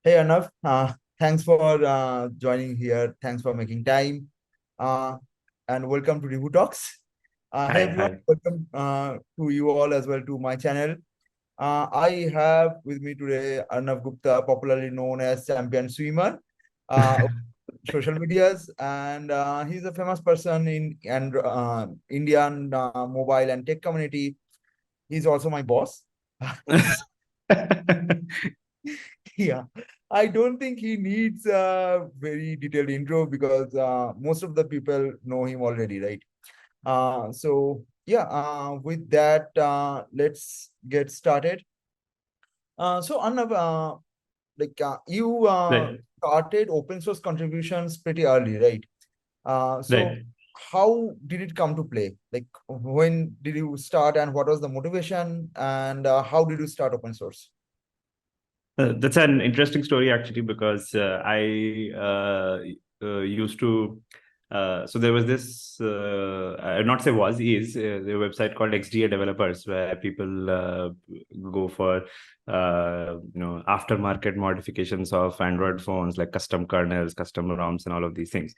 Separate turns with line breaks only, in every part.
Hey Arnav, thanks for joining here. Thanks for making time. Uh, and welcome to Review Talks. Hey
Hi,
everyone,
hi.
welcome to you all as well to my channel. I have with me today Arnav Gupta, popularly known as Champion Swimmer, uh, social medias, and he's a famous person in and Indian mobile and tech community. He's also my boss. Yeah, I don't think he needs a very detailed intro because most of the people know him already, right? With that, let's get started. So Arnav, you
Right,
started open source contributions pretty early, right? So
right.
how did it come to play? Like, when did you start, and what was the motivation, and how did you start open source?
That's an interesting story actually because I used to. So there was this. I'd not say was is the website called XDA Developers where people go for aftermarket modifications of Android phones like custom kernels, custom ROMs, and all of these things.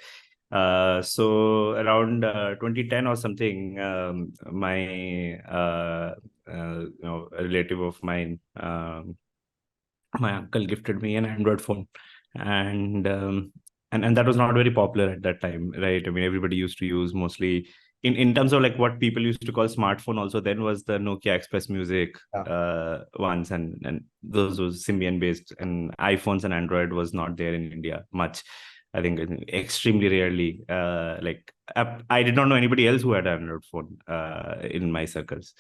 So around 2010 or something, my a relative of mine. My uncle gifted me an Android phone, and and that was not very popular at that time, right? I mean, everybody used to use mostly in terms of like what people used to call smartphone. Also, then was the Nokia Express Music
Yeah.
ones, and those was Symbian based, and iPhones and Android was not there in India much. I think extremely rarely. I did not know anybody else who had an Android phone in my circles.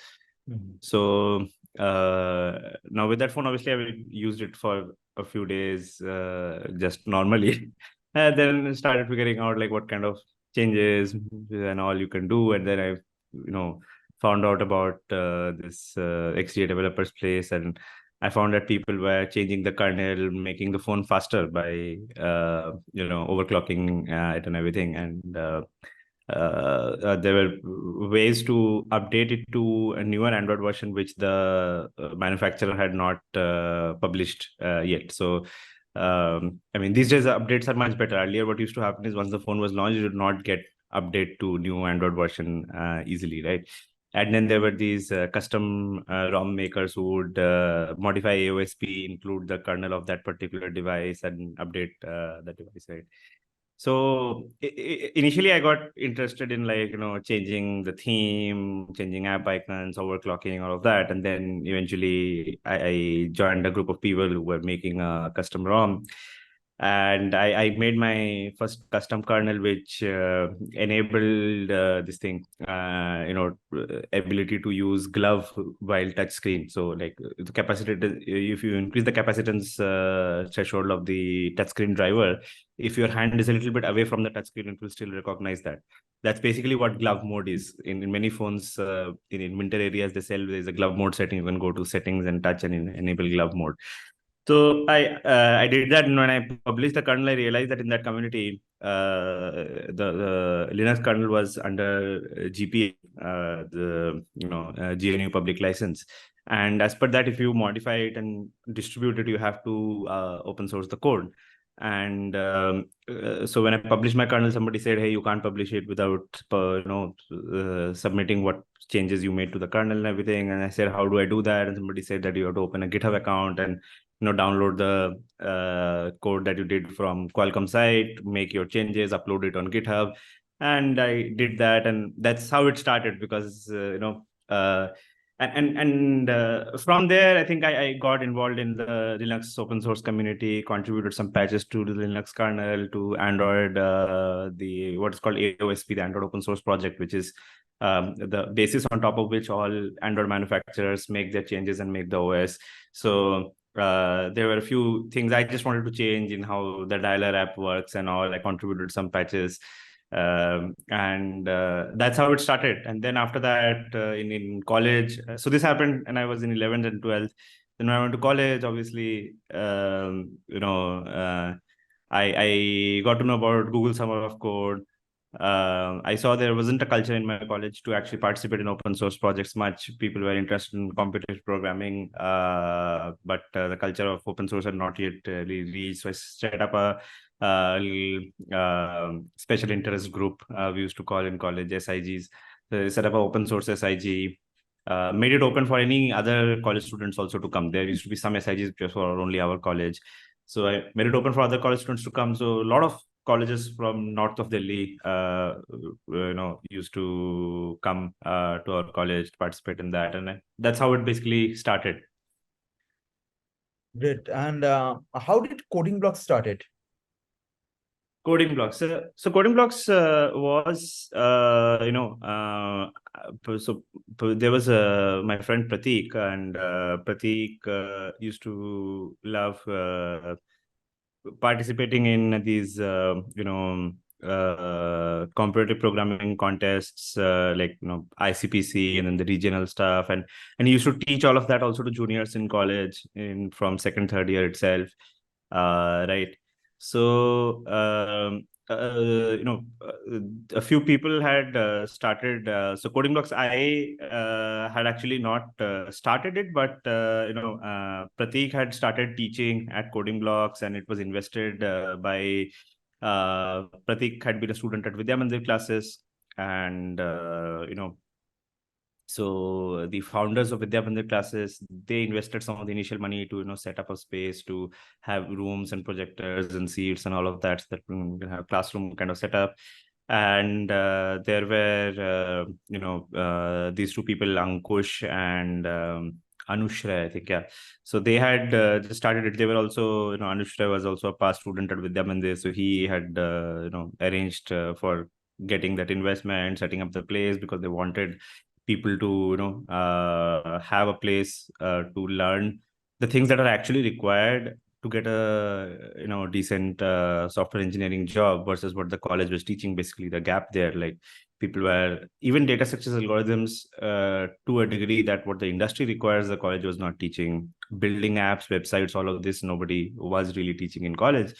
Mhm.
So now with that phone, obviously, I used it for a few days just normally, and then started figuring out like what kind of changes and all you can do, and then I, found out about this XDA developers place, and I found that people were changing the kernel, making the phone faster by overclocking it and everything, and there were ways to update it to a newer Android version, which the manufacturer had not published yet. So, I mean, these days the updates are much better. Earlier, what used to happen is once the phone was launched, you did not get update to new Android version easily, right? And then there were these custom ROM makers who would modify AOSP, include the kernel of that particular device, and update the device, right? So initially, I got interested in like changing the theme, changing app icons, overclocking, all of that, and then eventually I joined a group of people who were making a custom ROM, and I made my first custom kernel, which enabled this thing, ability to use glove while touch screen. So like the capacitor, if you increase the capacitance threshold of the touchscreen driver, if your hand is a little bit away from the touchscreen, it will still recognize that. That's basically what glove mode is. In many phones, in winter areas, they sell there's a glove mode setting. You can go to settings and touch and enable glove mode. So I did that, and when I published the kernel, I realized that in that community, the Linux kernel was under GPA, the GNU public license, and as per that, if you modify it and distribute it, you have to open source the code. And so when I published my kernel, somebody said, "Hey, you can't publish it without submitting what changes you made to the kernel and everything." And I said, "How do I do that?" And somebody said that you have to open a GitHub account and download the code that you did from Qualcomm site, make your changes, upload it on GitHub. And I did that, and that's how it started. Because from there, I think I got involved in the Linux open source community, contributed some patches to the Linux kernel, to Android, the what is called AOSP, the Android open source project, which is the basis on top of which all Android manufacturers make their changes and make the OS. So there were a few things I just wanted to change in how the dialer app works and all. I contributed some patches, and that's how it started. And then after that, in college, so this happened, and I was in 11th and 12th. Then when I went to college, obviously, I got to know about Google Summer of Code. I saw there wasn't a culture in my college to actually participate in open source projects much. People were interested in computational programming, but the culture of open source had not yet really reached. So I set up a special interest group, we used to call in college SIGs. So I set up an open source SIG, made it open for any other college students also to come. There used to be some SIGs just for only our college. So I made it open for other college students to come. So a lot of colleges from north of Delhi, used to come to our college to participate in that, and that's how it basically started.
Great. And how did CodingBlocks started?
CodingBlocks. So CodingBlocks was, so there was my friend Prateek, and Prateek used to love participating in these, competitive programming contests, like, ICPC and then the regional stuff. And he used to teach all of that also to juniors in college from second, third year itself. Right. So, a few people had started. So CodingBlocks, I had actually not started it, but Prateek had started teaching at CodingBlocks, and it was invested by Prateek had been a student at Vidya Mandir classes, and so the founders of Vidya Mandir classes, they invested some of the initial money to set up a space to have rooms and projectors and seats and all of that, so that we can have classroom kind of setup. And there were these two people, Ankush and Anushra, I think, yeah. So they had just started it. They were also, Anushra was also a past student at Vidya Mandir, so he had arranged for getting that investment, setting up the place, because they wanted people to have a place to learn the things that are actually required to get a decent software engineering job, versus what the college was teaching. Basically the gap there, like, people were even data structures algorithms to a degree that what the industry requires, the college was not teaching. Building apps, websites, all of this, nobody was really teaching in college.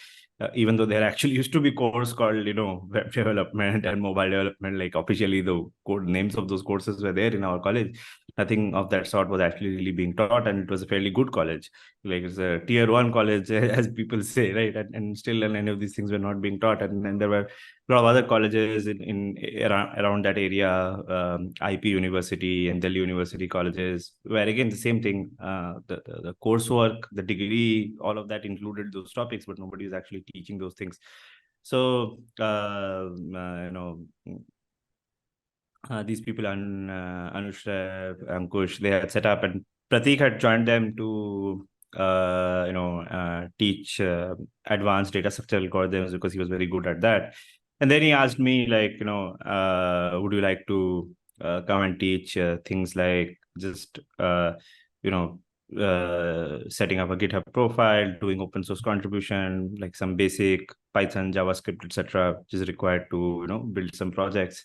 Even though there actually used to be course called web development and mobile development, like officially the code names of those courses were there in our college, nothing of that sort was actually really being taught. And it was a fairly good college, like it's a tier 1 college, as people say, right? And still any of these things were not being taught. And there were a lot of other colleges in around that area, IP University and Delhi University colleges, where again the same thing, the coursework, the degree, all of that included those topics, but nobody is actually teaching those things. So these people, Anushra, Ankush, they had set up, and Prateek had joined them to teach advanced data structure algorithms, because he was very good at that. And then he asked me, like, would you like to come and teach things like just setting up a GitHub profile, doing open source contribution, like some basic Python, JavaScript, etc., which is required to build some projects.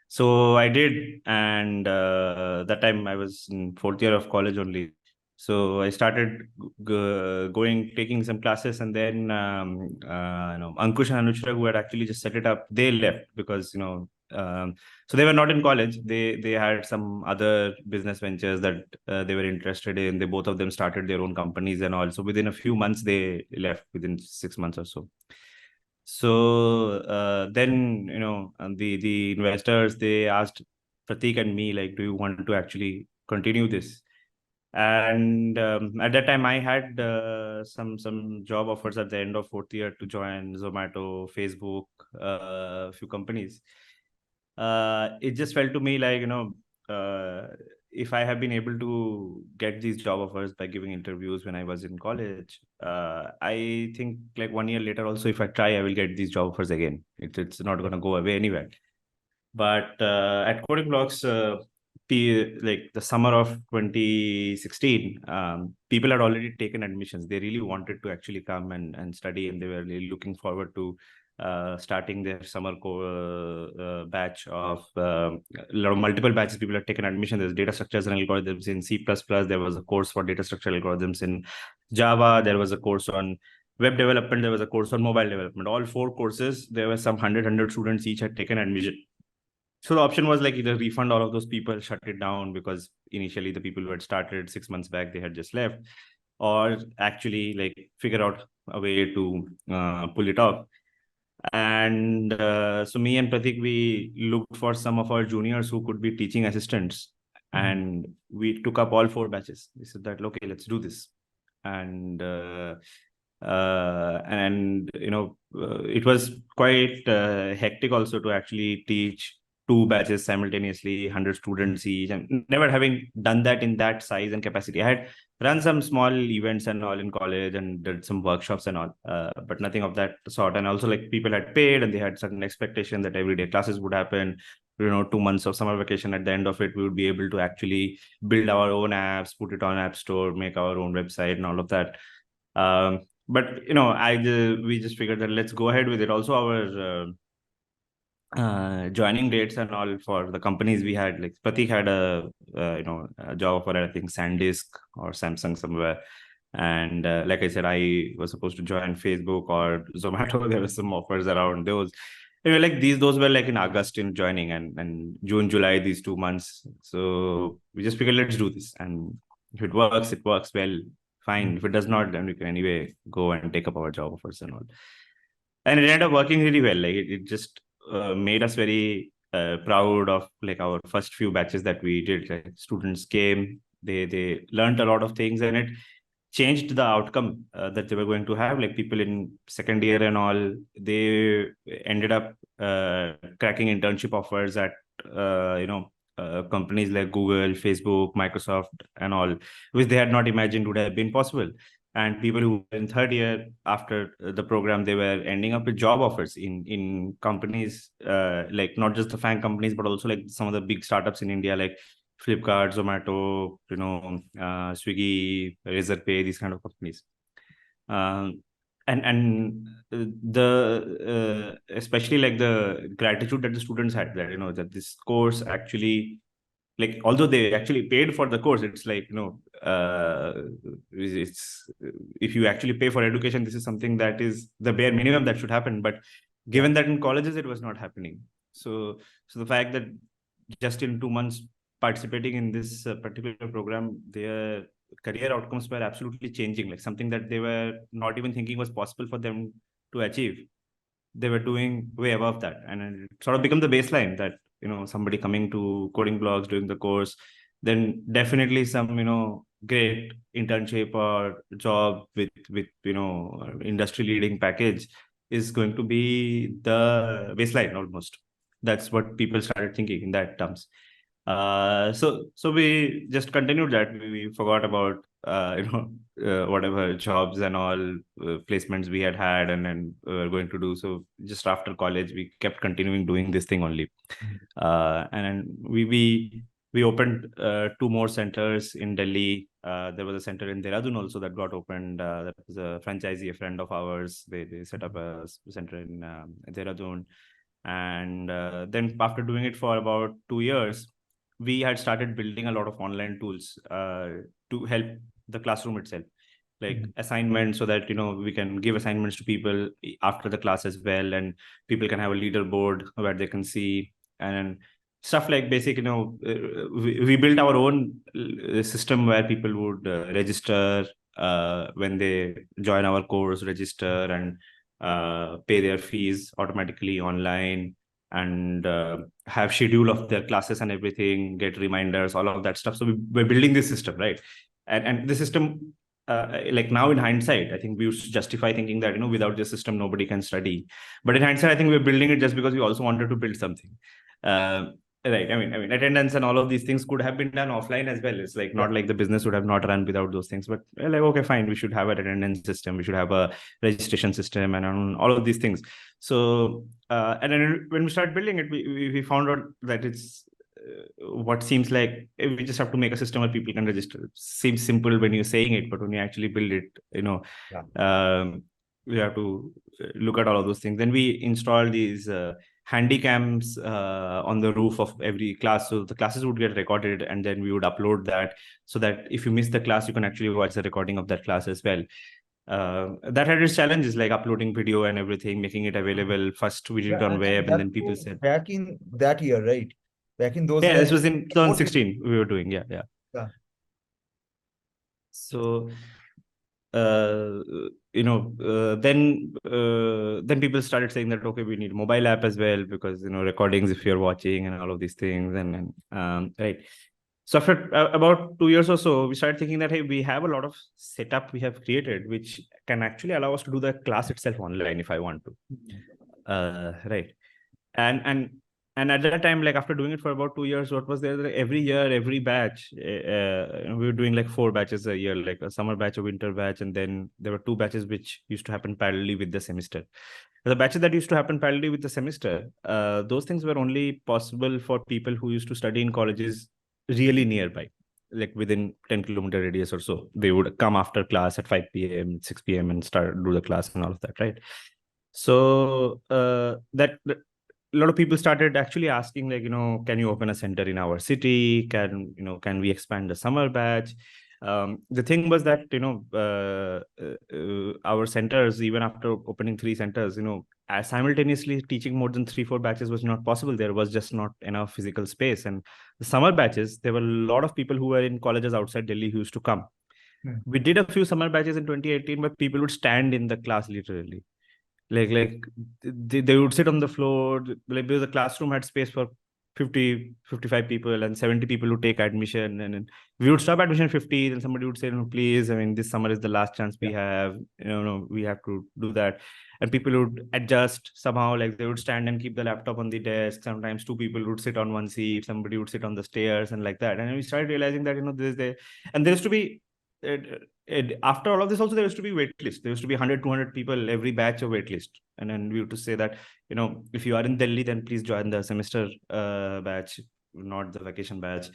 So I did, and that time I was in fourth year of college only. So I started taking some classes, and then Ankush and Anushra, who had actually just set it up, they left because so they were not in college. They had some other business ventures that they were interested in. They both of them started their own companies and all. So within a few months they left, within 6 months or so. So then the investors, they asked Prateek and me, like, do you want to actually continue this? And at that time I had some job offers at the end of fourth year to join Zomato, Facebook, a few companies. It just felt to me like, if I have been able to get these job offers by giving interviews when I was in college, I think like 1 year later also, if I try, I will get these job offers again. It's not going to go away anywhere. But at CodingBlocks, like the summer of 2016, people had already taken admissions. They really wanted to actually come and study, and they were really looking forward to starting their summer batch of multiple batches. People had taken admission. There's data structures and algorithms in C++. There was a course for data structure algorithms in Java. There was a course on web development, there was a course on mobile development. All 4 courses, there were some 100 students each had taken admission. So the option was like either refund all of those people, shut it down, because initially the people who had started 6 months back, they had just left, or actually like figure out a way to pull it off. And so me and Pratik, we looked for some of our juniors who could be teaching assistants, and we took up all 4 batches. We said that, okay, let's do this. And it was quite hectic also to actually teach 2 batches simultaneously, 100 students each, and never having done that in that size and capacity. I had run some small events and all in college and did some workshops and all, but nothing of that sort. And also, like, people had paid and they had certain expectation that everyday classes would happen. 2 months of summer vacation, at the end of it, we would be able to actually build our own apps, put it on App Store, make our own website and all of that. But we just figured that let's go ahead with it. Also, our joining dates and all for the companies we had, like Pratik had a job for, I think, SanDisk or Samsung somewhere, and like I said, I was supposed to join Facebook or Zomato. There were some offers around those. Anyway, like those were like in August in joining, and June, July, these 2 months. So we just figured, let's do this, and if it works well, fine. If it does not, then we can anyway go and take up our job offers and all. And it ended up working really well. Like it just made us very proud of like our first few batches that we did. Like, students came, they learned a lot of things, and it changed the outcome that they were going to have. Like people in second year and all, they ended up cracking internship offers at companies like Google, Facebook, Microsoft, and all, which they had not imagined would have been possible. And people who were in third year after the program, they were ending up with job offers in companies, like not just the FANG companies, but also like some of the big startups in India, like Flipkart, Zomato, Swiggy, Razorpay, these kind of companies. And the especially like the gratitude that the students had, that that this course actually, like, although they actually paid for the course, it's like it's if you actually pay for education, this is something that is the bare minimum that should happen. But given that in colleges it was not happening, so the fact that just in 2 months participating in this particular program, their career outcomes were absolutely changing, like something that they were not even thinking was possible for them to achieve. They were doing way above that, and it sort of become the baseline that somebody coming to CodingBlocks, doing the course, then definitely some great internship or job with industry leading package is going to be the baseline almost. That's what people started thinking in that terms. So we just continued that. We forgot about whatever jobs and all placements we had and then were going to do. So just after college, we kept continuing doing this thing only. And then we opened 2 more centers in Delhi. There was a center in Dehradun also that got opened. That was a franchisee, a friend of ours. They set up a center in Dehradun. And then after doing it for about 2 years, we had started building a lot of online tools to help the classroom itself, like assignments, so that we can give assignments to people after the class as well, and people can have a leaderboard where they can see, and stuff like basic. We built our own system where people would register when they join our course, register and pay their fees automatically online, and have schedule of their classes and everything, get reminders, all of that stuff. So we're building this system, right? And the system, like now in hindsight, I think we used to justify thinking that without this system nobody can study. But in hindsight, I think we're building it just because we also wanted to build something. Right. I mean, attendance and all of these things could have been done offline as well. It's like not like the business would have not run without those things. But like, okay, fine, we should have an attendance system. We should have a registration system and all of these things. So, and then when we started building it, we found out that it's what seems like we just have to make a system where people can register. It seems simple when you're saying it, but when you actually build it, we have to look at all of those things. Then we install these handy cams on the roof of every class, so the classes would get recorded, and then we would upload that, so that if you miss the class, you can actually watch the recording of that class as well. that had its challenges, like uploading video and everything, making it available. First we did it on
And
web, and
that
then people
was
said,
back in that year, right? Back in those
yeah,
days.
this was in 2016 we were doing. Yeah, yeah.
Yeah.
So uh, then people started saying that, okay, we need a mobile app as well, because recordings if you're watching and all of these things, and right. So after about 2 years or so, we started thinking that, hey, we have a lot of setup we have created which can actually allow us to do the class itself online if I want to. Right. And and at that time, like after doing it for about 2 years, what was there, like every year, every batch, we were doing like 4 batches a year, like a summer batch, a winter batch, and then there were 2 batches which used to happen parallelly with the semester. The batches that used to happen parallelly with the semester, those things were only possible for people who used to study in colleges really nearby, like within 10-kilometer radius or so. They would come after class at 5 p.m., 6 p.m. and start do the class and all of that, right? So that a lot of people started actually asking, like, can you open a center in our city? Can we expand the summer batch? The thing was that, our centers, even after opening 3 centers, as simultaneously teaching more than 3-4 batches was not possible. There was just not enough physical space. And the summer batches, there were a lot of people who were in colleges outside Delhi who used to come. We did a few summer batches in 2018, but people would stand in the class literally, like they would sit on the floor, like, because the classroom had space for 50-55 people, and 70 people would take admission, and then we would stop admission 50, then somebody would say, no, please, I mean, this summer is the last chance we have, no, we have to do that. And people would adjust somehow, like they would stand and keep the laptop on the desk. Sometimes 2 people would sit on one seat, somebody would sit on the stairs, and like that. And we started realizing that, there used to be, after all of this also, there used to be wait list. There used to be 100-200 people every batch of wait list. And then we used to say that, if you are in Delhi, then please join the semester batch, not the vacation batch,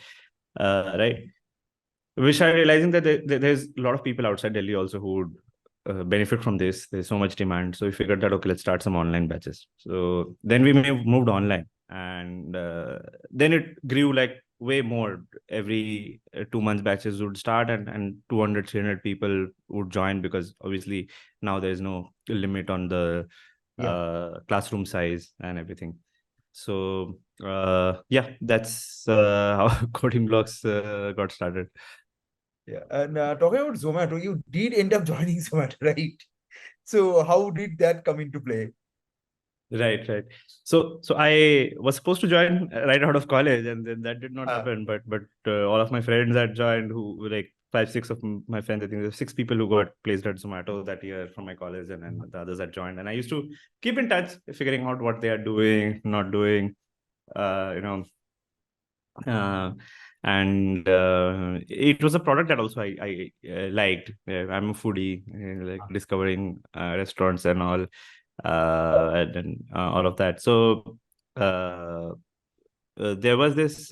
right? We started realizing that there's a lot of people outside Delhi also who would benefit from this. There's so much demand, so we figured that, okay, let's start some online batches. So then we moved online, and then it grew like way more. Every 2 months batches would start, and 200-300 people would join, because obviously now there's no limit on the
Yeah.
classroom size and everything. So yeah, that's how CodingBlocks got started.
Yeah. And talking about Zomato, you did end up joining Zomato, right? So how did that come into play?
Right, right. So I was supposed to join right out of college, and then that did not happen. But all of my friends had joined, who were like 5-6 of my friends. I think there were 6 people who got placed at Zomato that year from my college, and then the others had joined. And I used to keep in touch, figuring out what they are doing, not doing. Uh, you know, uh, and it was a product that also I liked. I'm a foodie, like discovering restaurants and all, and all of that. So uh, there was this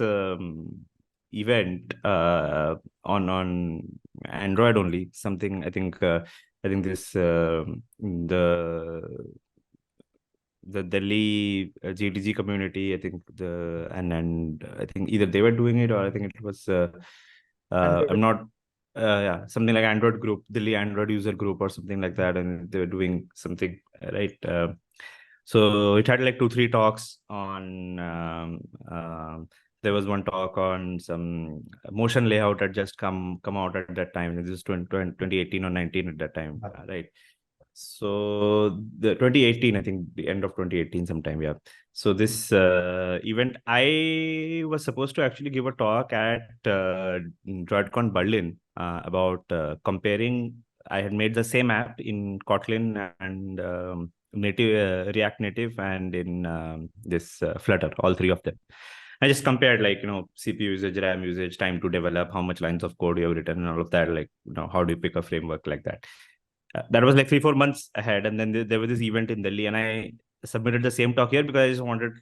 event on Android only. Something, I think this the Delhi GDG community. I think and I think either they were doing it, or I think it was I'm not yeah, something like Android group, Delhi Android user group or something like that, and they were doing something, right. So it had like 2-3 talks on. There was one talk on some motion layout had just come out at that time. This is 2018 or 19 at that time, right? So the 2018, I think the end of 2018 sometime, yeah. So this event, I was supposed to actually give a talk at DroidCon Berlin about comparing. I had made the same app in Kotlin and native React Native, and in this Flutter, all three of them. I just compared, like, CPU usage, RAM usage, time to develop, how much lines of code you have written, and all of that. Like, how do you pick a framework like that? That was like 3-4 months ahead, and then there was this event in Delhi, and I submitted the same talk here because I just wanted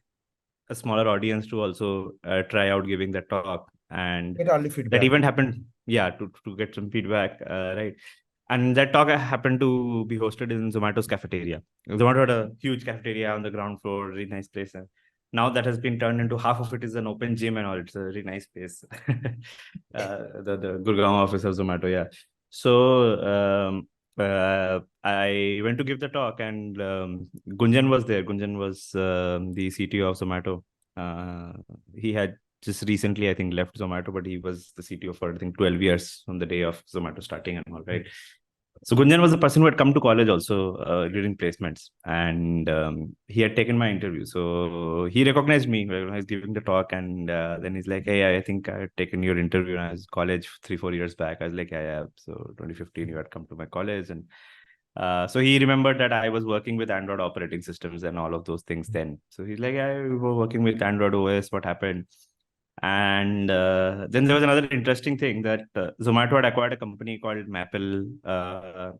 a smaller audience to also try out giving that talk. And
Get early
that
feedback.
event happened, yeah, to get some feedback, right. And that talk happened to be hosted in Zomato's cafeteria. Zomato had a huge cafeteria on the ground floor, really nice place. And now that has been turned into, half of it is an open gym and all. It's a really nice place. The Gurgaon office of Zomato, yeah. So I went to give the talk, and Gunjan was there. Gunjan was the CTO of Zomato. He had just recently, I think, left Zomato, but he was the CTO for, I think, 12 years from the day of Zomato starting and all, right? So Gunjan was the person who had come to college also during placements, and he had taken my interview. So he recognized me when I was giving the talk, and then he's like, "Hey, I think I had taken your interview when I was college 3-4 years back." I was like, "Yeah, yeah." So 2015, you had come to my college, and so he remembered that I was working with Android operating systems and all of those things then. So he's like, "Yeah, we were working with Android OS. What happened?" And then there was another interesting thing that Zomato had acquired a company called Maple,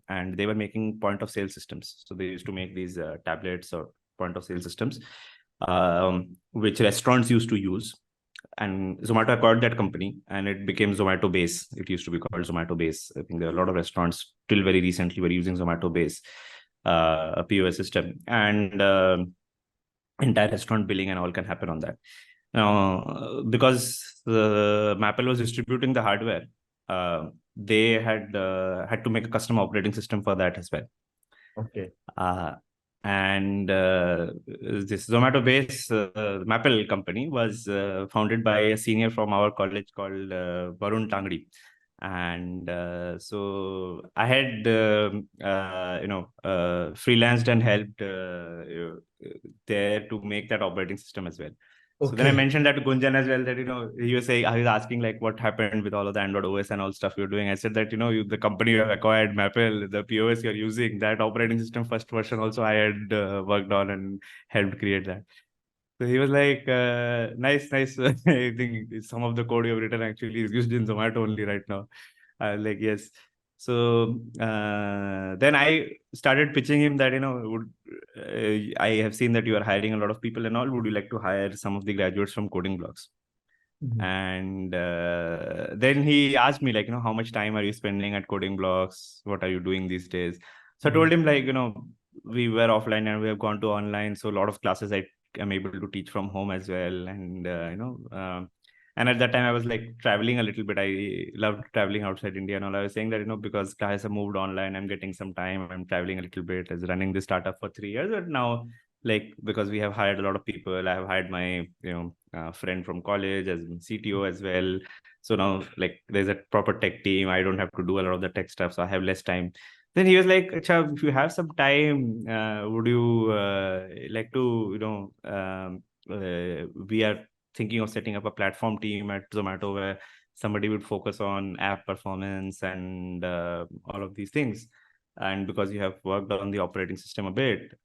and they were making point of sale systems. So they used to make these tablets or point of sale systems, which restaurants used to use. And Zomato acquired that company, and it became Zomato Base. It used to be called Zomato Base. I think there are a lot of restaurants till very recently were using Zomato Base, a POS system, and entire restaurant billing and all can happen on that. Now, because Maple was distributing the hardware, they had to make a custom operating system for that as well.
Okay.
And this Zomato based Maple company was founded by a senior from our college called Varun Tangdi. And so I had freelanced and helped there to make that operating system as well. So then I
Okay.
mentioned that to Gunjan as well, that, he was saying, I was asking like what happened with all of the Android OS and all stuff you're doing. I said that, the company you have acquired, Maple, the POS you're using, that operating system first version also I had worked on and helped create that. So he was like, nice, nice. I think some of the code you've written actually is used in Zomato only right now. I was like, yes. So then I started pitching him that, I have seen that you are hiring a lot of people and all. Would you like to hire some of the graduates from CodingBlocks?
Mhm.
And then he asked me, like, how much time are you spending at CodingBlocks? What are you doing these days? So I
Mhm.
told him, like, we were offline and we have gone to online. So a lot of classes I am able to teach from home as well. And, and at that time I was like traveling a little bit. I loved traveling outside India and all. I was saying that, because classes have moved online, I'm getting some time. I'm traveling a little bit as running this startup for 3 years. But now, like, because we have hired a lot of people, I have hired my, friend from college as CTO as well. So now, like, there's a proper tech team. I don't have to do a lot of the tech stuff, so I have less time. Then he was like, "Acha, if you have some time, would you like to, we are thinking of setting up a platform team at Zomato where somebody would focus on app performance and all of these things. And because you have worked on the operating system a bit,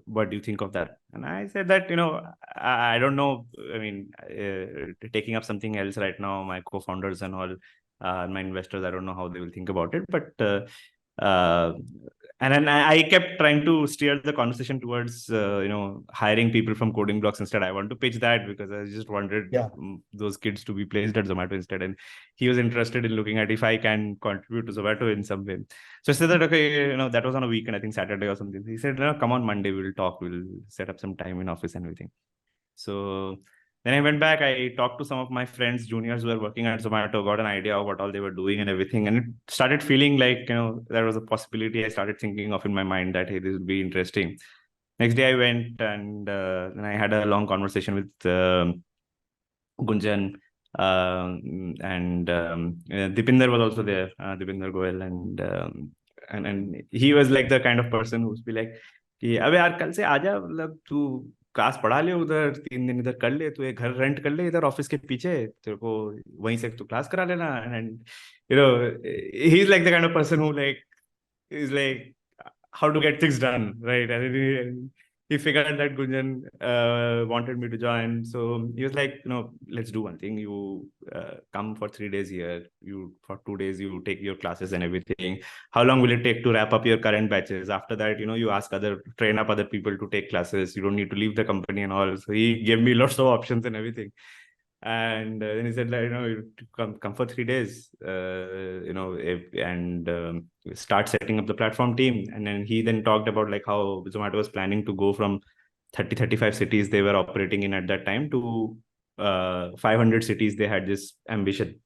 what do you think of that?" And I said that, I don't know. I mean, taking up something else right now, my co-founders and all, my investors, I don't know how they will think about it. But uh, and then I kept trying to steer the conversation towards hiring people from CodingBlocks instead. I want to pitch that because I just wanted
Yeah.
those kids to be placed at Zomato instead. And he was interested in looking at if I can contribute to Zomato in some way. So I said that, okay, that was on a weekend, I think Saturday or something. He said, no, come on Monday, we'll talk. We'll set up some time in office and everything. So then I went back. I talked to some of my friends, juniors who were working at Zomato, got an idea of what all they were doing and everything. And it started feeling like, there was a possibility I started thinking of in my mind that, hey, this would be interesting. Next day I went and then I had a long conversation with Gunjan, and Dipinder was also there, Dipinder Goel, and he was like the kind of person who's be like कि अबे यार कल से आजा, मतलब तू class पढ़ा ले, उधर 3 दिन इधर कर ले, तू एक घर रेंट कर ले इधर ऑफिस के पीछे, तेरे को वहीं से तू क्लास करा लेना. And he's like the kind of person who like is like how to get things done, right? And he figured that Gunjan wanted me to join. So he was like, let's do one thing. You come for 3 days here. You for 2 days, you take your classes and everything. How long will it take to wrap up your current batches? After that, you ask train up other people to take classes. You don't need to leave the company and all. So he gave me lots of options and everything. And then he said, like, you come for 3 days, and start setting up the platform team. And then he then talked about like how Zomato was planning to go from 35 cities they were operating in at that time to 500 cities. They had this ambition.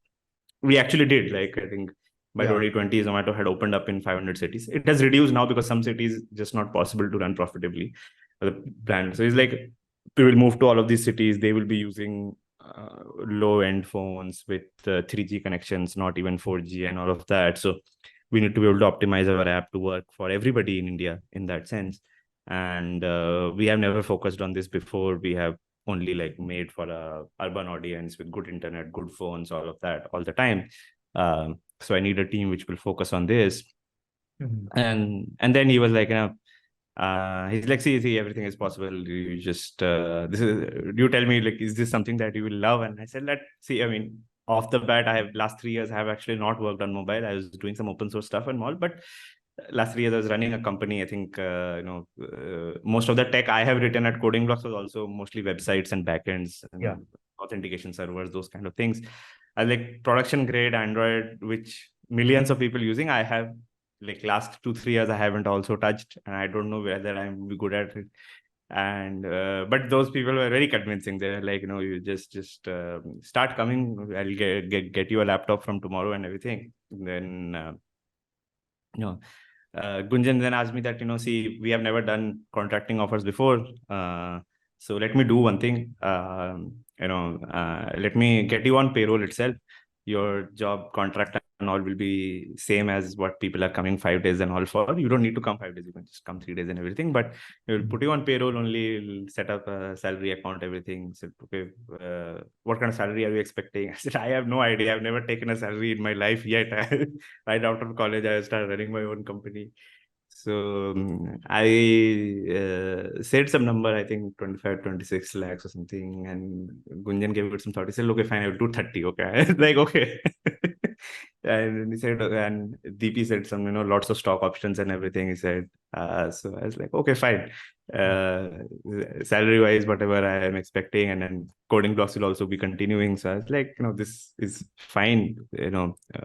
We actually did, like, I think By
Yeah.
2020, Zomato had opened up in 500 cities. It has reduced now because some cities just not possible to run profitably the brand. So it's like we will move to all of these cities. They will be using low-end phones with 3G connections, not even 4G and all of that. So we need to be able to optimize our app to work for everybody in India in that sense. And we have never focused on this before. We have only like made for a urban audience with good internet, good phones, all of that all the time. So I need a team which will focus on this. And then he was like, he's like, see, everything is possible. You just this is. You tell me, like, is this something that you will love? And I said, see. I mean, off the bat, I have last 3 years I have actually not worked on mobile. I was doing some open source stuff and all, but last 3 years I was running a company. I think most of the tech I have written at CodingBlocks was also mostly websites and backends and authentication servers, those kind of things. I like production grade Android, which millions of people using. I have like last 2-3 years I haven't also touched, and I don't know whether I'm good at it. And but those people were very convincing. They're like, you just start coming. I'll get you a laptop from tomorrow and everything. Then Gunjan then asked me that, see, we have never done contracting offers before. So let me do one thing. Let me get you on payroll itself. Your job contract and all will be same as what people are coming 5 days and all for. You don't need to come 5 days. You can just come 3 days and everything. But we'll put you on payroll only. We'll set up a salary account, everything. So, okay, what kind of salary are you expecting? I said, I have no idea. I've never taken a salary in my life yet. Right out of college, I started running my own company. So I said some number, I think 25, 26 lakhs or something. And Gunjan gave it some thought. He said, okay, fine, I'll do 30. Okay. Like, okay. And he said, and DP said some, lots of stock options and everything. He said, so I was like, okay, fine. Salary wise, whatever I am expecting, and then CodingBlocks will also be continuing. So I was like, this is fine.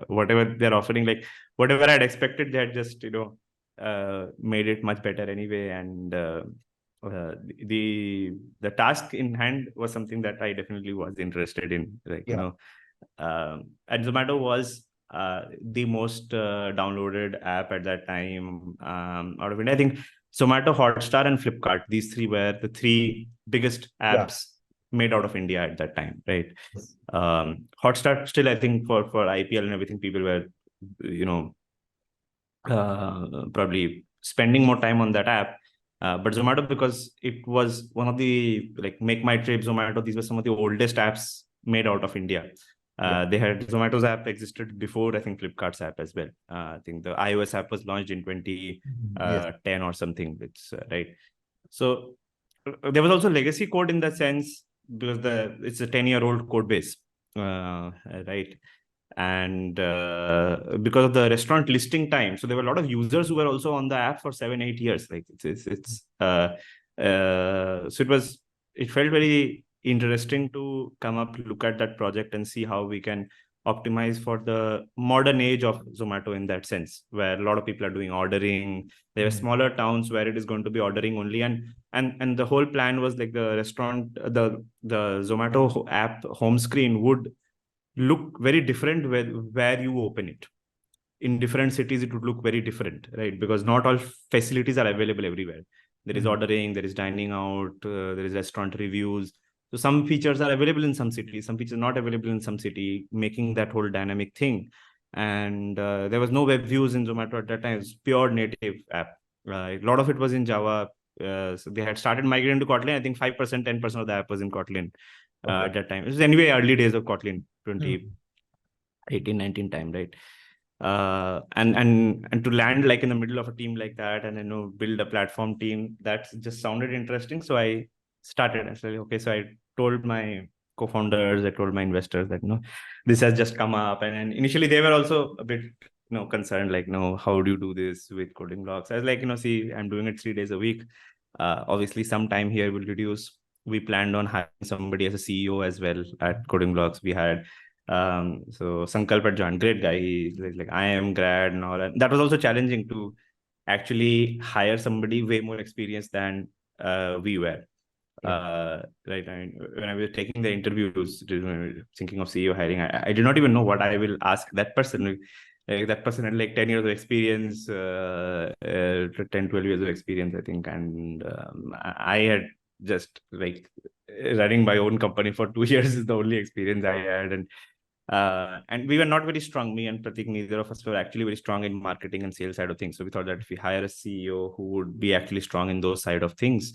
Whatever they're offering, like whatever I'd expected, they had just, made it much better anyway. And the task in hand was something that I definitely was interested in. Like, and Zomato was the most downloaded app at that time out of India. I think Zomato, Hotstar, and Flipkart, these three were the three biggest apps made out of India at that time, right? Hotstar still, I think, for IPL and everything, people were, probably spending more time on that app. But Zomato, because it was one of the, like, Make My Trip, Zomato, these were some of the oldest apps made out of India. They had Zomato's app existed before, I think, Flipkart's app as well. I think the iOS app was launched in 2010 or something. It's right. So there was also legacy code in that sense, because it's a 10-year-old code base, right? And because of the restaurant listing time, so there were a lot of users who were also on the app for 7-8 years. Like so it felt very interesting to come up, look at that project and see how we can optimize for the modern age of Zomato in that sense, where a lot of people are doing ordering. There are smaller towns where it is going to be ordering only, and the whole plan was like the restaurant, the Zomato app home screen would look very different where you open it. In different cities, it would look very different, right? Because not all facilities are available everywhere. There is ordering, there is dining out, there is restaurant reviews. So some features are available in some cities, some features not available in some city, making that whole dynamic thing. And there was no web views in Zomato at that time. It's pure native app. A lot of it was in Java. So they had started migrating to Kotlin. I think 5%, 10% of the app was in Kotlin at that time. It was anyway early days of Kotlin, 2018, 19 time, right? And to land like in the middle of a team like that, and build a platform team, that just sounded interesting. So I started. I said, okay. So I told my co-founders, I told my investors that this has just come up, and initially they were also a bit concerned, like, how do you do this with CodingBlocks? I was like, see, I'm doing it 3 days a week. Obviously some time here will reduce. We planned on hiring somebody as a CEO as well at CodingBlocks. We had so Sankalp had joined, great guy. He's like I am grad and all that. That was also challenging to actually hire somebody way more experienced than we were. Right. I mean, when I was taking the interviews, thinking of CEO hiring, I did not even know what I will ask that person. Like that person had like 10 years of experience, 10, 12 years of experience, I think. And I had just like running my own company for 2 years is the only experience I had. And we were not very strong. Me and Pratik, neither of us were actually very strong in marketing and sales side of things. So we thought that if we hire a CEO who would be actually strong in those side of things,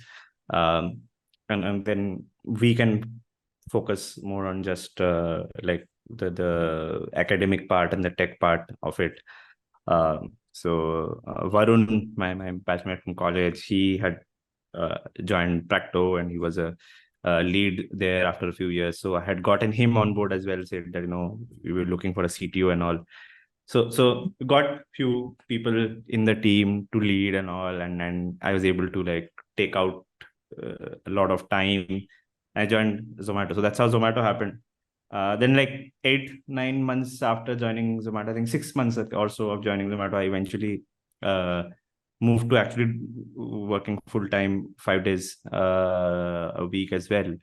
um, and then we can focus more on just like the academic part and the tech part of it. Varun, my batchmate from college, he had joined Practo, and he was a lead there after a few years. So I had gotten him on board as well. Said that we were looking for a CTO and all. So we got few people in the team to lead and all, and I was able to like take out a lot of time. I joined Zomato, so that's how Zomato happened. Then like 8, 9 months after joining Zomato, I think 6 months or so of joining Zomato, I eventually uh, moved to actually working full time, 5 days a week as well.